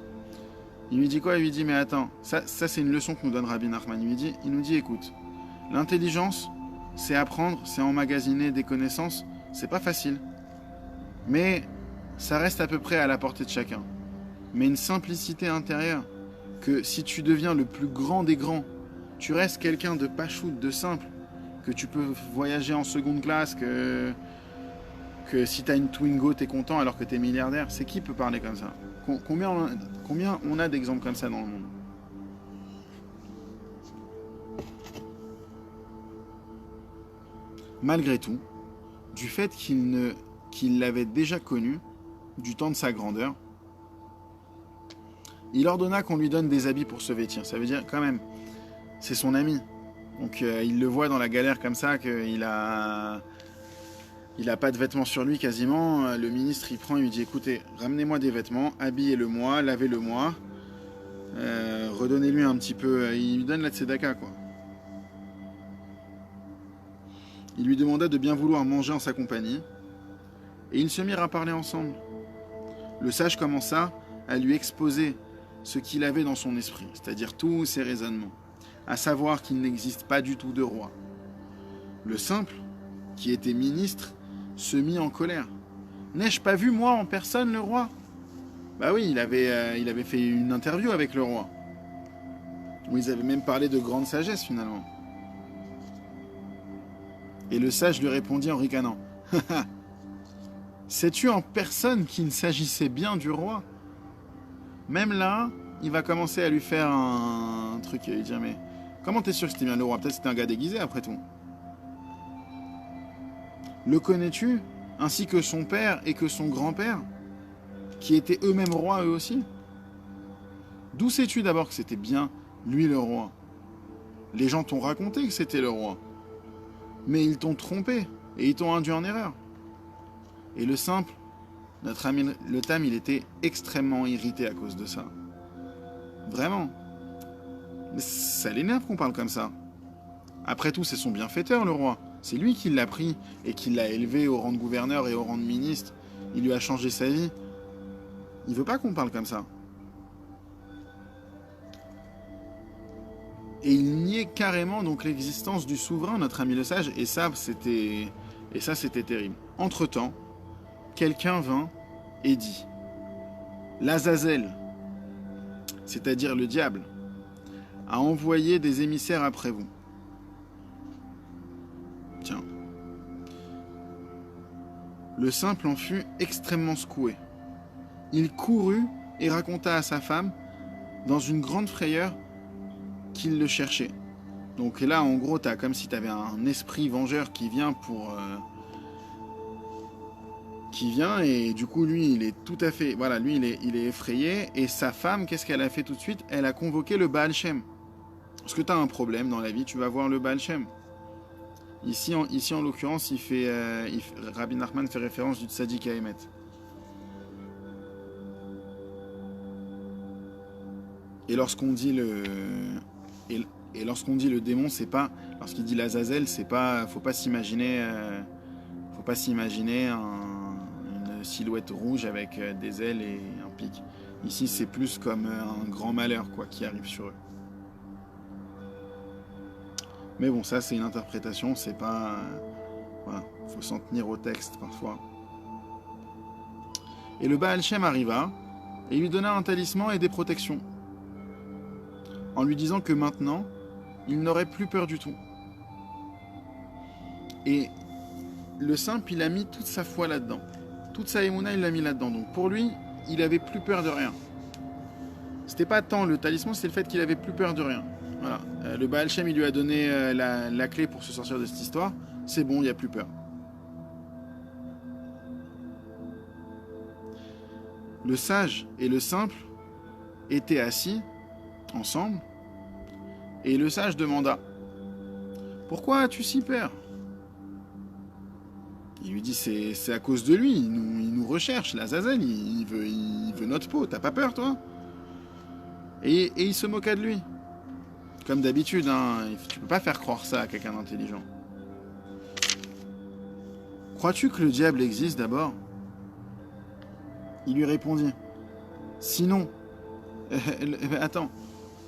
Il lui dit quoi? Il lui dit, mais attends, ça c'est une leçon que nous donne Rabbi Nachman. Il nous dit, écoute, l'intelligence, c'est apprendre, c'est emmagasiner des connaissances, c'est pas facile. Mais ça reste à peu près à la portée de chacun. Mais une simplicité intérieure, que si tu deviens le plus grand des grands, tu restes quelqu'un de pachoute, de simple, que tu peux voyager en seconde classe, que si tu as une Twingo, tu es content alors que tu es milliardaire. C'est qui peut parler comme ça? Combien on a d'exemples comme ça dans le monde? Malgré tout, du fait qu'il l'avait déjà connu, du temps de sa grandeur, il ordonna qu'on lui donne des habits pour se vêtir. Ça veut dire, quand même, c'est son ami. Donc il le voit dans la galère comme ça, qu'il a pas de vêtements sur lui quasiment. Le ministre, il prend, il lui dit, écoutez, ramenez-moi des vêtements, habillez-le-moi, lavez-le-moi, redonnez-lui un petit peu, il lui donne la tzedaka, quoi. Il lui demanda de bien vouloir manger en sa compagnie, et ils se mirent à parler ensemble. Le sage commença à lui exposer ce qu'il avait dans son esprit, c'est-à-dire tous ses raisonnements, à savoir qu'il n'existe pas du tout de roi. Le simple, qui était ministre, se mit en colère. « N'ai-je pas vu, moi, en personne, le roi ?» Bah oui, il avait fait une interview avec le roi, où ils avaient même parlé de grande sagesse, finalement. Et le sage lui répondit en ricanant. « Sais-tu en personne qu'il s'agissait bien du roi ?» Même là, il va commencer à lui faire un truc, il va lui dire, mais comment t'es sûr que c'était bien le roi? Peut-être c'était un gars déguisé, après tout. Le connais-tu, ainsi que son père et que son grand-père, qui étaient eux-mêmes rois eux aussi? D'où sais-tu d'abord que c'était bien lui le roi? Les gens t'ont raconté que c'était le roi, mais ils t'ont trompé et ils t'ont induit en erreur. Et le simple, notre ami le Tam, il était extrêmement irrité à cause de ça. Vraiment. Mais ça l'énerve qu'on parle comme ça. Après tout, c'est son bienfaiteur, le roi. C'est lui qui l'a pris et qui l'a élevé au rang de gouverneur et au rang de ministre. Il lui a changé sa vie. Il veut pas qu'on parle comme ça. Et il niait carrément donc l'existence du souverain, notre ami le sage, et ça c'était terrible. Entre-temps, quelqu'un vint et dit, l'Azazel, c'est-à-dire le diable, a envoyé des émissaires après vous. Tiens. Le simple en fut extrêmement secoué. Il courut et raconta à sa femme, dans une grande frayeur, qu'il le cherchait. Donc là, en gros, comme si tu avais un esprit vengeur qui vient qui vient et du coup lui il est tout à fait, voilà, lui il est effrayé et sa femme, qu'est-ce qu'elle a fait tout de suite? Elle a convoqué le Baal Shem. Parce que tu as un problème dans la vie, tu vas voir le Baal Shem. Ici en l'occurrence, Rabbi Nachman fait référence du Tzadik Haemet. Et lorsqu'on dit le démon, c'est pas, lorsqu'il dit l'Azazel, c'est pas, faut pas s'imaginer une silhouette rouge avec des ailes et un pic. Ici, c'est plus comme un grand malheur quoi qui arrive sur eux. Mais bon, ça c'est une interprétation, c'est pas, voilà, faut s'en tenir au texte parfois. Et le Baal Shem arriva et lui donna un talisman et des protections, en lui disant que maintenant, il n'aurait plus peur du tout. Et le simple, il a mis toute sa foi là-dedans. Toute sa émouna, il l'a mis là-dedans. Donc pour lui, il avait plus peur de rien. C'était pas tant le talisman, c'est le fait qu'il avait plus peur de rien. Voilà. Le Baal Shem, il lui a donné la clé pour se sortir de cette histoire. C'est bon, il n'y a plus peur. Le sage et le simple étaient assis ensemble. Et le sage demanda: pourquoi as-tu si peur? Il lui dit: c'est à cause de lui, il nous recherche, l'Azazel, il veut notre peau, t'as pas peur toi? Et il se moqua de lui. Comme d'habitude, hein, tu peux pas faire croire ça à quelqu'un d'intelligent. Crois-tu que le diable existe d'abord? Il lui répondit: sinon, attends,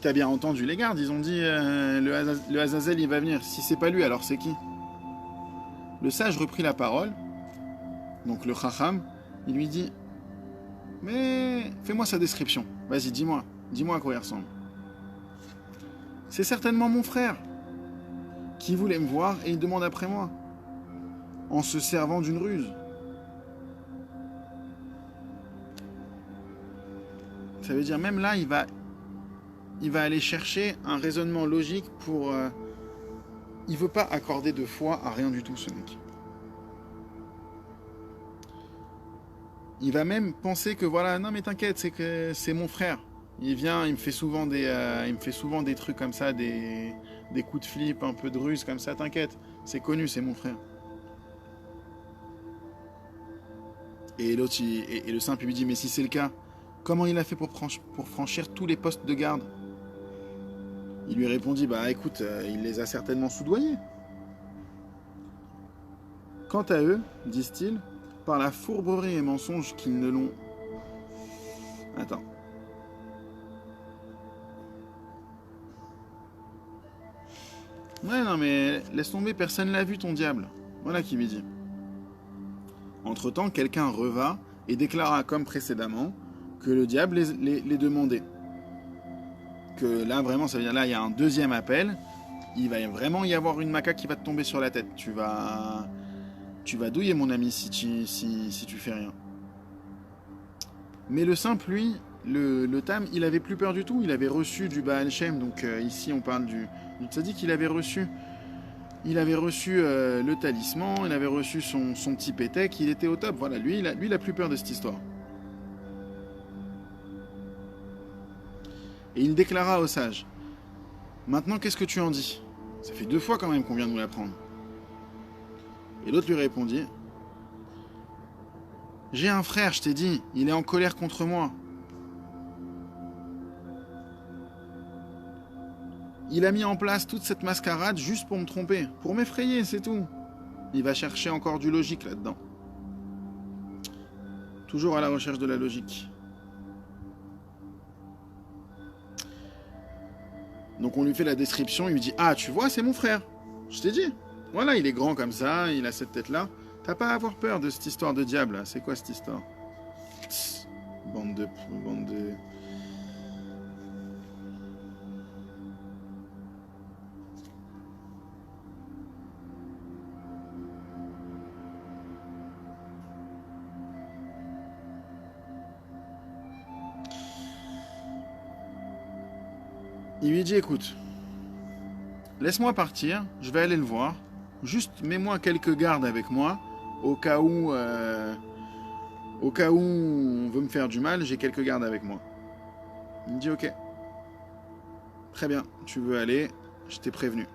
t'as bien entendu les gardes, ils ont dit le Azazel il va venir. Si c'est pas lui, alors c'est qui? Le sage reprit la parole, donc le Chacham, il lui dit: mais fais-moi sa description, vas-y, dis-moi à quoi il ressemble. C'est certainement mon frère qui voulait me voir et il demande après moi, en se servant d'une ruse. Ça veut dire même là, il va aller chercher un raisonnement logique pour... il veut pas accorder de foi à rien du tout, ce mec. Il va même penser que voilà, non mais t'inquiète, c'est que c'est mon frère. Il vient, il me fait souvent des trucs comme ça, des coups de flip, un peu de ruse comme ça, t'inquiète. C'est connu, c'est mon frère. Et l'autre, et le simple lui dit: mais si c'est le cas, comment il a fait pour franchir tous les postes de garde? Il lui répondit: bah écoute, il les a certainement soudoyés. Quant à eux, disent-ils, par la fourberie et mensonge qu'ils ne l'ont... Attends. Ouais, non mais laisse tomber, personne l'a vu ton diable. Voilà qui lui dit. Entre-temps, quelqu'un reva et déclara comme précédemment que le diable les demandait. Que là, vraiment, ça veut dire là, il y a un deuxième appel. Il va vraiment y avoir une macaque qui va te tomber sur la tête. Tu vas douiller, mon ami, si tu fais rien. Mais le simple, lui, le Tam, il avait plus peur du tout. Il avait reçu du Baal Shem. Donc ici, on parle du tzaddik qu'il avait reçu. Il avait reçu le talisman, il avait reçu son petit pétec, il était au top. Voilà, lui, il a plus peur de cette histoire. Et il déclara au sage: maintenant, qu'est-ce que tu en dis? Ça fait 2 fois quand même qu'on vient de nous l'apprendre. Et l'autre lui répondit: j'ai un frère, je t'ai dit, il est en colère contre moi. Il a mis en place toute cette mascarade juste pour me tromper, pour m'effrayer, c'est tout. Il va chercher encore du logique là-dedans. Toujours à la recherche de la logique. Donc on lui fait la description, il lui dit: ah, tu vois, c'est mon frère. Je t'ai dit. Voilà, il est grand comme ça, il a cette tête-là. T'as pas à avoir peur de cette histoire de diable, là. C'est quoi cette histoire? Tss, bande de... Il lui dit: écoute, laisse-moi partir, je vais aller le voir. Juste mets-moi quelques gardes avec moi, au cas où Au cas où on veut me faire du mal, j'ai quelques gardes avec moi. Il me dit ok. Très bien, tu veux aller, je t'ai prévenu.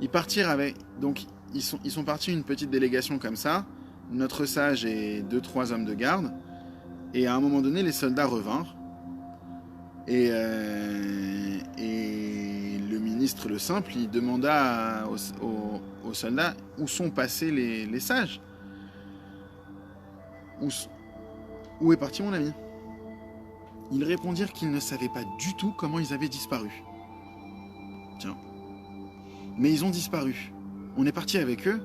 Ils partirent avec. Donc, ils sont partis une petite délégation comme ça. Notre sage et 2-3 hommes de garde. Et à un moment donné, les soldats revinrent. Et le ministre, le simple, il demanda aux soldats où sont passés les sages. Où est parti mon ami? Ils répondirent qu'ils ne savaient pas du tout comment ils avaient disparu. Tiens. Mais ils ont disparu. On est parti avec eux,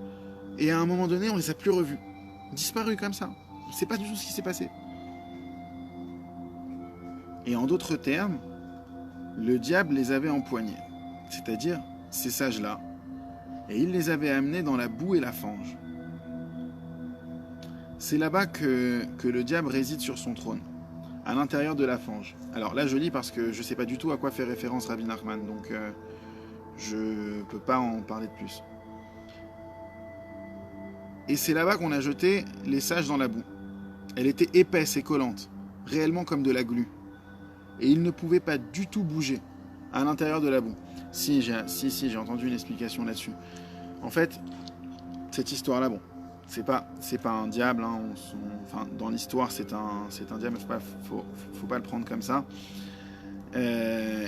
et à un moment donné, on les a plus revus. Disparus comme ça. On ne sait pas du tout ce qui s'est passé. Et en d'autres termes, le diable les avait empoignés. C'est-à-dire ces sages-là. Et il les avait amenés dans la boue et la fange. C'est là-bas que le diable réside sur son trône, à l'intérieur de la fange. Alors là, je lis parce que je ne sais pas du tout à quoi fait référence Rabbi Nachman, donc je ne peux pas en parler de plus. Et c'est là-bas qu'on a jeté les sages dans la boue. Elle était épaisse et collante, réellement comme de la glu. Et ils ne pouvaient pas du tout bouger à l'intérieur de la boue. Si, j'ai entendu une explication là-dessus. En fait, cette histoire-là, bon, c'est pas un diable, hein, enfin, dans l'histoire, c'est un diable, faut pas le prendre comme ça.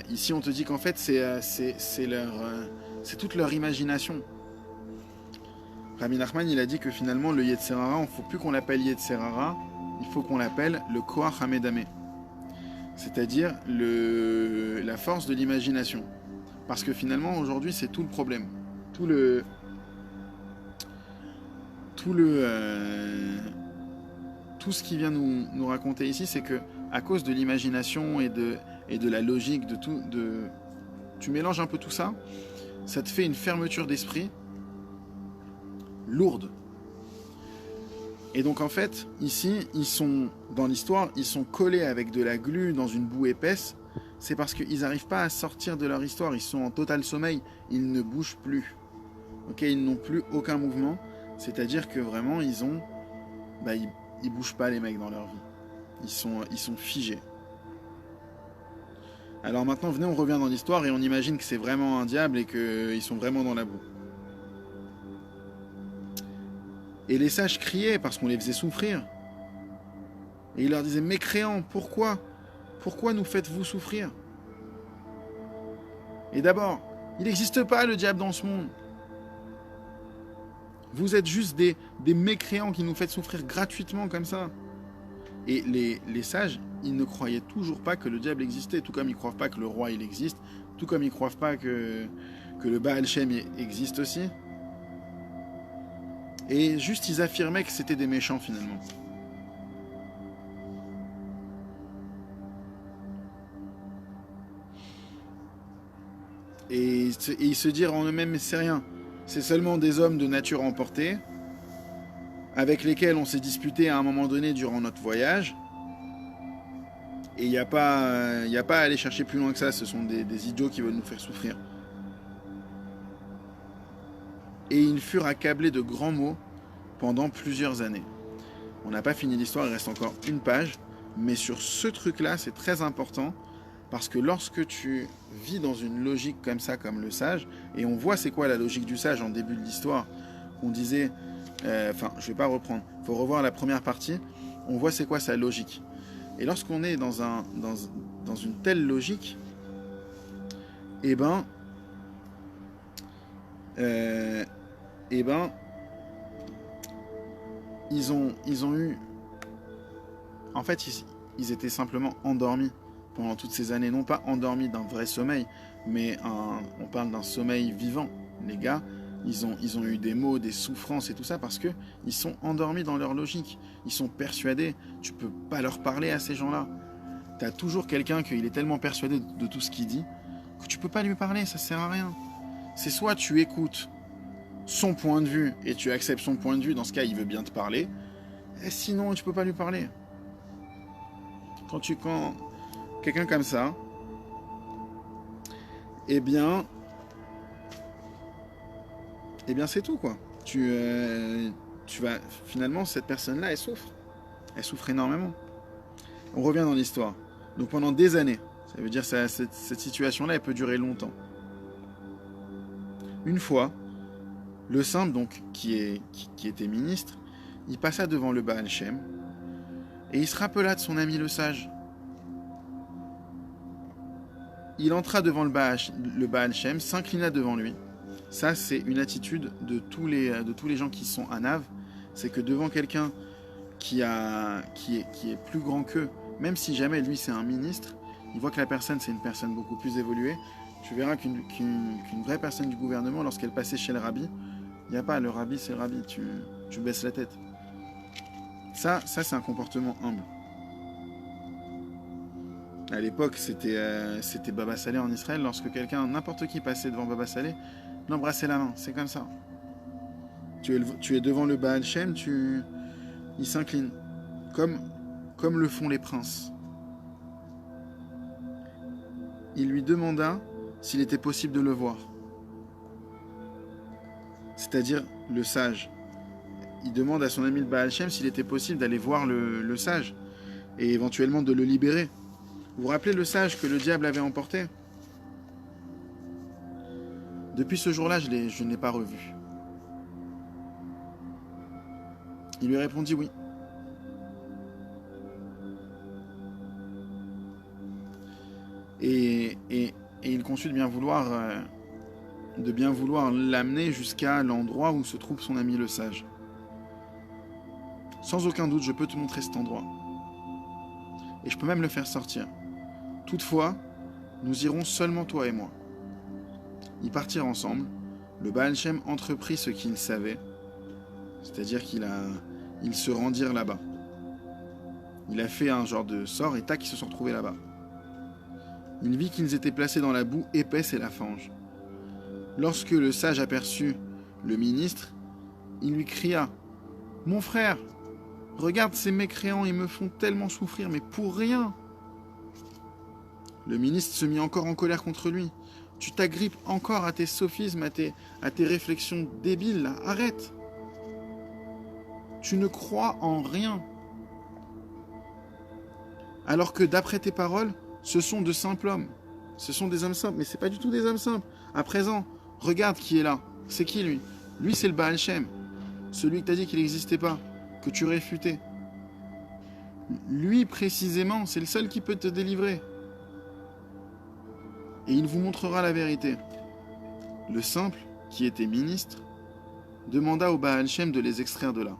Ici, on te dit qu'en fait, c'est toute leur imagination. Rabbi Nachman, il a dit que finalement, le Yetzer Hara, il ne faut plus qu'on l'appelle Yetzer Hara, il faut qu'on l'appelle le Koach Hamedame. C'est-à-dire la force de l'imagination. Parce que finalement, aujourd'hui, c'est tout le problème. Tout ce qu'il vient nous raconter ici, c'est que à cause de l'imagination et de la logique, tu mélanges un peu tout ça, ça te fait une fermeture d'esprit lourde. Et donc en fait, ici, dans l'histoire, ils sont collés avec de la glu dans une boue épaisse. C'est parce qu'ils n'arrivent pas à sortir de leur histoire. Ils sont en total sommeil. Ils ne bougent plus. Ok, ils n'ont plus aucun mouvement. C'est-à-dire que vraiment, ils bougent pas les mecs dans leur vie. Ils sont figés. Alors maintenant, venez, on revient dans l'histoire et on imagine que c'est vraiment un diable et qu'ils sont vraiment dans la boue. Et les sages criaient parce qu'on les faisait souffrir. Et ils leur disaient, mécréants, pourquoi nous faites-vous souffrir? Et d'abord, il n'existe pas le diable dans ce monde. Vous êtes juste des mécréants qui nous faites souffrir gratuitement comme ça. Et les sages, ils ne croyaient toujours pas que le diable existait, tout comme ils ne croient pas que le roi il existe, tout comme ils ne croient pas que le Baal Shem existe aussi. Et juste, ils affirmaient que c'était des méchants, finalement. Et ils se dirent en eux-mêmes, mais c'est rien. C'est seulement des hommes de nature emportée, avec lesquels on s'est disputé à un moment donné durant notre voyage. Et il n'y a pas à aller chercher plus loin que ça. Ce sont des idiots qui veulent nous faire souffrir. Et ils furent accablés de grands maux pendant plusieurs années. On n'a pas fini l'histoire, il reste encore une page, mais sur ce truc-là, c'est très important, parce que lorsque tu vis dans une logique comme ça, comme le sage, et on voit c'est quoi la logique du sage en début de l'histoire, on disait, je ne vais pas reprendre, il faut revoir la première partie, on voit c'est quoi sa logique. Et lorsqu'on est dans une telle logique, eh ben, ils ont eu... En fait, ils étaient simplement endormis pendant toutes ces années. Non pas endormis d'un vrai sommeil, mais on parle d'un sommeil vivant. Les gars, ils ont eu des maux, des souffrances et tout ça parce qu'ils sont endormis dans leur logique. Ils sont persuadés. Tu peux pas leur parler à ces gens-là. Tu as toujours quelqu'un qui est tellement persuadé de tout ce qu'il dit que tu peux pas lui parler, ça sert à rien. C'est soit tu écoutes son point de vue et tu acceptes son point de vue, dans ce cas il veut bien te parler, et sinon tu peux pas lui parler. Quand quelqu'un comme ça, eh bien, c'est tout, quoi. Tu vas, finalement, cette personne-là, elle souffre. Elle souffre énormément. On revient dans l'histoire. Donc pendant des années, ça veut dire que cette situation-là, elle peut durer longtemps. Une fois, le simple, donc, qui était ministre, il passa devant le Baal Shem, et il se rappela de son ami le sage. Il entra devant le Baal Shem, s'inclina devant lui. Ça, c'est une attitude de tous les gens qui sont anav. C'est que devant quelqu'un qui est plus grand qu'eux, même si jamais lui c'est un ministre, il voit que la personne c'est une personne beaucoup plus évoluée. Tu verras qu'une vraie personne du gouvernement, lorsqu'elle passait chez le rabbi, il n'y a pas le rabbi c'est le rabbi, tu baisses la tête. Ça c'est un comportement humble. À l'époque, c'était Baba Saleh en Israël. Lorsque n'importe qui passait devant Baba Saleh, l'embrassait la main. C'est comme ça. Tu es devant le Baal Shem, il s'incline. Comme le font les princes. Il lui demanda s'il était possible de le voir. C'est-à-dire le sage. Il demande à son ami le Baal Shem s'il était possible d'aller voir le sage et éventuellement de le libérer. Vous vous rappelez le sage que le diable avait emporté? Depuis ce jour-là, je ne l'ai pas revu. Il lui répondit oui. Et il conçut de bien vouloir l'amener jusqu'à l'endroit où se trouve son ami le sage. Sans aucun doute, je peux te montrer cet endroit. Et je peux même le faire sortir. Toutefois, nous irons seulement toi et moi. Ils partirent ensemble. Le Baal Shem entreprit ce qu'il savait, c'est-à-dire ils se rendirent là-bas. Il a fait un genre de sort et tac, ils se sont retrouvés là-bas. Il vit qu'ils étaient placés dans la boue épaisse et la fange. Lorsque le sage aperçut le ministre, il lui cria « Mon frère, regarde ces mécréants, ils me font tellement souffrir, mais pour rien !» Le ministre se mit encore en colère contre lui. « Tu t'agrippes encore à tes sophismes, à tes réflexions débiles, là. Arrête ! Tu ne crois en rien. Alors que d'après tes paroles, ce sont de simples hommes. Ce sont des hommes simples, mais ce n'est pas du tout des hommes simples. À présent, regarde qui est là. C'est qui lui? Lui, c'est le Baal Shem. Celui que tu as dit qu'il n'existait pas, que tu réfutais. Lui, précisément, c'est le seul qui peut te délivrer. Et il vous montrera la vérité. Le simple, qui était ministre, demanda au Baal Shem de les extraire de là,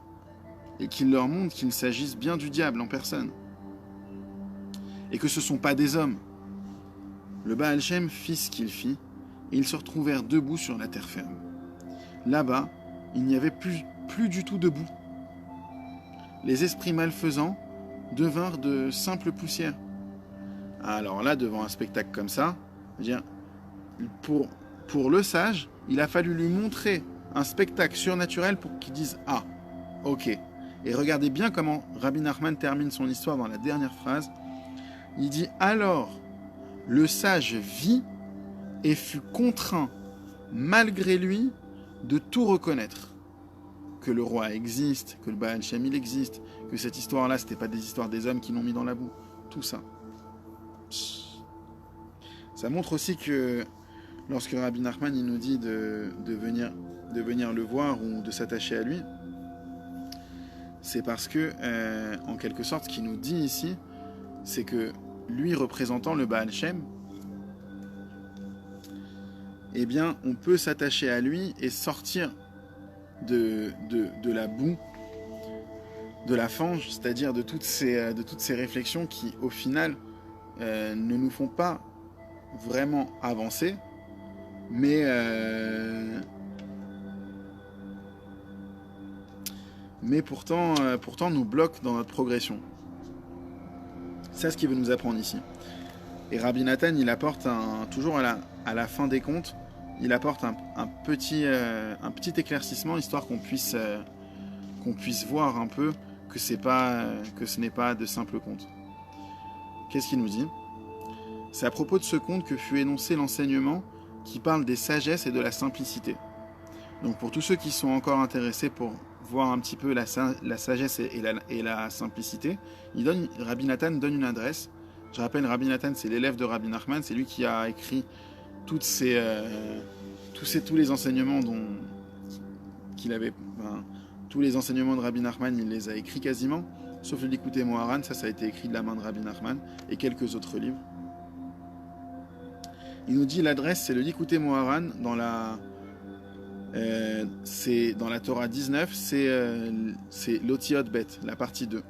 et qu'il leur montre qu'il s'agisse bien du diable en personne, et que ce ne sont pas des hommes. Le Baal Shem fit ce qu'il fit, et ils se retrouvèrent debout sur la terre ferme. Là-bas, il n'y avait plus du tout de boue. Les esprits malfaisants devinrent de simples poussières. Alors là, devant un spectacle comme ça, pour le sage, il a fallu lui montrer un spectacle surnaturel pour qu'il dise « Ah, ok ». Et regardez bien comment Rabbi Nachman termine son histoire dans la dernière phrase. Il dit « Alors, le sage vit et fut contraint, malgré lui, de tout reconnaître. Que le roi existe, que le Baal Shem il existe, que cette histoire-là, ce n'était pas des histoires des hommes qui l'ont mis dans la boue. Tout ça. » Ça montre aussi que lorsque Rabbi Nachman il nous dit de venir le voir ou de s'attacher à lui, c'est parce que, en quelque sorte, ce qu'il nous dit ici, c'est que lui représentant le Baal Shem, eh bien, on peut s'attacher à lui et sortir de la boue, de la fange, c'est-à-dire de toutes ces réflexions qui, au final, ne nous font pas vraiment avancer, mais pourtant nous bloquent dans notre progression. C'est ce qu'il veut nous apprendre ici. Et Rabbi Nathan, il apporte toujours à la fin des contes, il apporte un petit éclaircissement, histoire qu'on puisse voir un peu que ce n'est pas de simples contes. Qu'est-ce qu'il nous dit ? C'est à propos de ce conte que fut énoncé l'enseignement qui parle des sagesses et de la simplicité. Donc pour tous ceux qui sont encore intéressés pour voir un petit peu la sagesse et la simplicité, Rabbi Nathan donne une adresse. Je rappelle, Rabbi Nathan, c'est l'élève de Rabbi Nachman, c'est lui qui a écrit tous les enseignements qu'il avait, enfin, tous les enseignements de Rabbi Nachman, il les a écrits quasiment, sauf le Likutei Moharan, ça a été écrit de la main de Rabbi Nachman, et quelques autres livres. Il nous dit l'adresse, c'est le Likutei Moharan c'est dans la Torah 19, c'est l'Otiot Bet, la partie 2.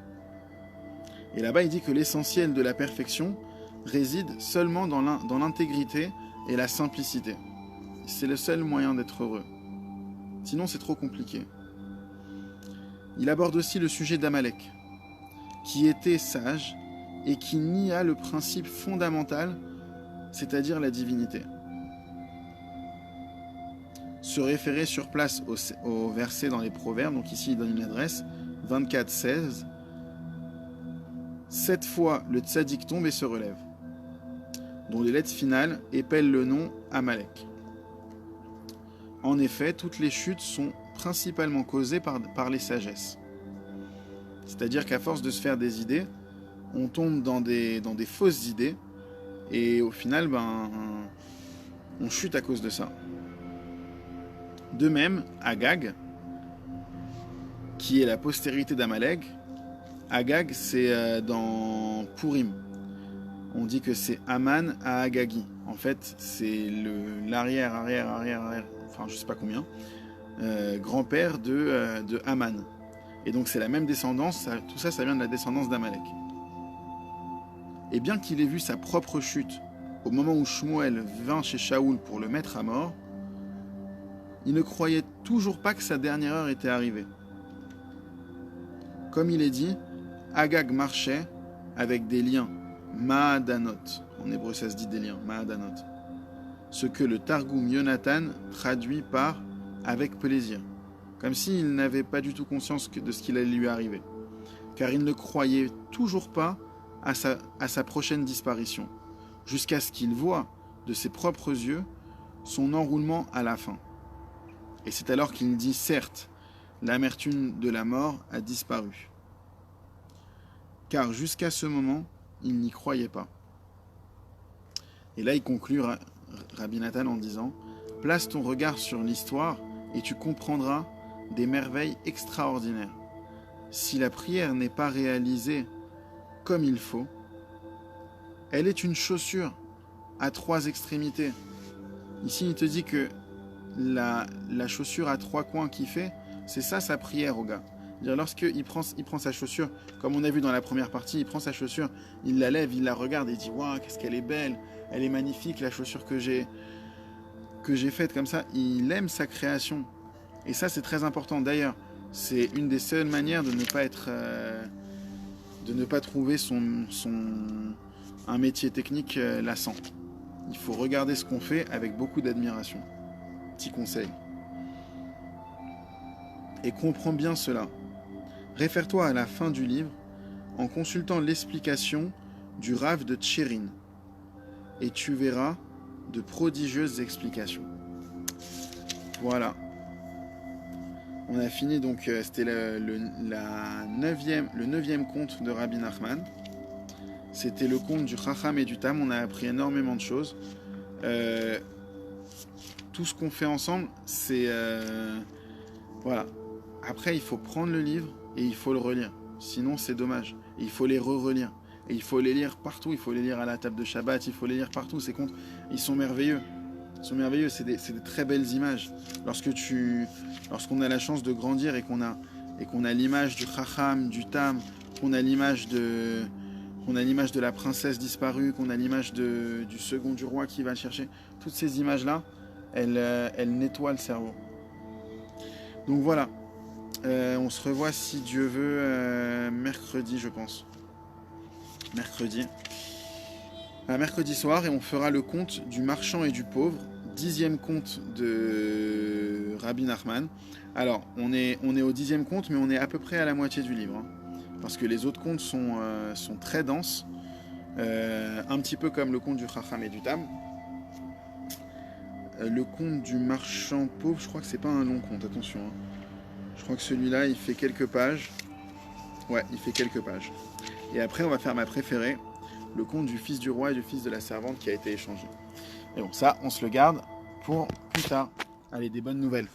Et là-bas, il dit que l'essentiel de la perfection réside seulement dans l'intégrité et la simplicité. C'est le seul moyen d'être heureux. Sinon, c'est trop compliqué. Il aborde aussi le sujet d'Amalek, qui était sage et qui nia le principe fondamental, c'est-à-dire la divinité. Se référer sur place au verset dans les Proverbes, donc ici il donne une adresse, 24-16. 7 fois le tzaddik tombe et se relève, dont les lettres finales épellent le nom Amalek. En effet, toutes les chutes sont principalement causées par les sagesses. C'est-à-dire qu'à force de se faire des idées, on tombe dans des fausses idées, et au final, on chute à cause de ça. De même, Agag, qui est la postérité d'Amalek, Agag, c'est dans Purim. On dit que c'est Aman à Agagi. En fait, c'est l'arrière, enfin je sais pas combien, grand-père de Aman. Et donc c'est la même descendance, tout ça, ça vient de la descendance d'Amalek. Et bien qu'il ait vu sa propre chute au moment où Shmuel vint chez Shaoul pour le mettre à mort, il ne croyait toujours pas que sa dernière heure était arrivée. Comme il est dit, Agag marchait avec des liens, Ma'adanot. En hébreu, ça se dit des liens, Ma'adanot. Ce que le Targum Yonatan traduit par avec plaisir, comme s'il n'avait pas du tout conscience de ce qu'il allait lui arriver, car il ne croyait toujours pas à sa prochaine disparition, jusqu'à ce qu'il voie de ses propres yeux son enroulement à la fin. Et c'est alors qu'il dit, certes, l'amertume de la mort a disparu. Car jusqu'à ce moment, il n'y croyait pas. Et là, il conclut Rabbi Nathan en disant, place ton regard sur l'histoire et tu comprendras des merveilles extraordinaires. Si la prière n'est pas réalisée comme il faut, elle est une chaussure à 3 extrémités. Ici, il te dit que la chaussure à 3 coins qu'il fait, c'est ça sa prière au gars. Lorsqu'il prend sa chaussure, comme on a vu dans la première partie, il prend sa chaussure, il la lève, il la regarde et il dit « Waouh, qu'est-ce qu'elle est belle, elle est magnifique, la chaussure que j'ai faite comme ça. » Il aime sa création. Et ça, c'est très important. D'ailleurs, c'est une des seules manières de ne pas trouver un métier technique lassant. Il faut regarder ce qu'on fait avec beaucoup d'admiration. Petit conseil. Et comprends bien cela. Réfère-toi à la fin du livre en consultant l'explication du Rav de Tchérin et tu verras de prodigieuses explications. Voilà. On a fini donc, c'était le 9e conte de Rabbi Nachman. C'était le conte du Chacham et du Tam. On a appris énormément de choses. Tout ce qu'on fait ensemble, c'est... voilà. Après, il faut prendre le livre et il faut le relire. Sinon, c'est dommage. Et il faut les re-relire. Et il faut les lire partout. Il faut les lire à la table de Shabbat. Il faut les lire partout. Ces contes, ils sont merveilleux. Ils sont merveilleux. C'est des très belles images. Lorsqu'on a la chance de grandir et qu'on a l'image du Chacham, du Tam, qu'on a l'image de la princesse disparue, qu'on a l'image du second du roi qui va le chercher. Toutes ces images-là, elles nettoient le cerveau. Donc voilà. On se revoit si Dieu veut mercredi, je pense. Mercredi soir, et on fera le conte du marchand et du pauvre, 10e conte de Rabbi Nachman. Alors, on est au 10e conte, mais on est à peu près à la moitié du livre, hein, parce que les autres contes sont très denses, un petit peu comme le conte du Chacham et du Tam. le conte du marchand pauvre, je crois que c'est pas un long conte, attention. Hein. Je crois que celui-là, il fait quelques pages. Ouais, il fait quelques pages. Et après, on va faire ma préférée, le conte du fils du roi et du fils de la servante qui a été échangé. Et bon, ça, on se le garde pour plus tard. Allez, des bonnes nouvelles.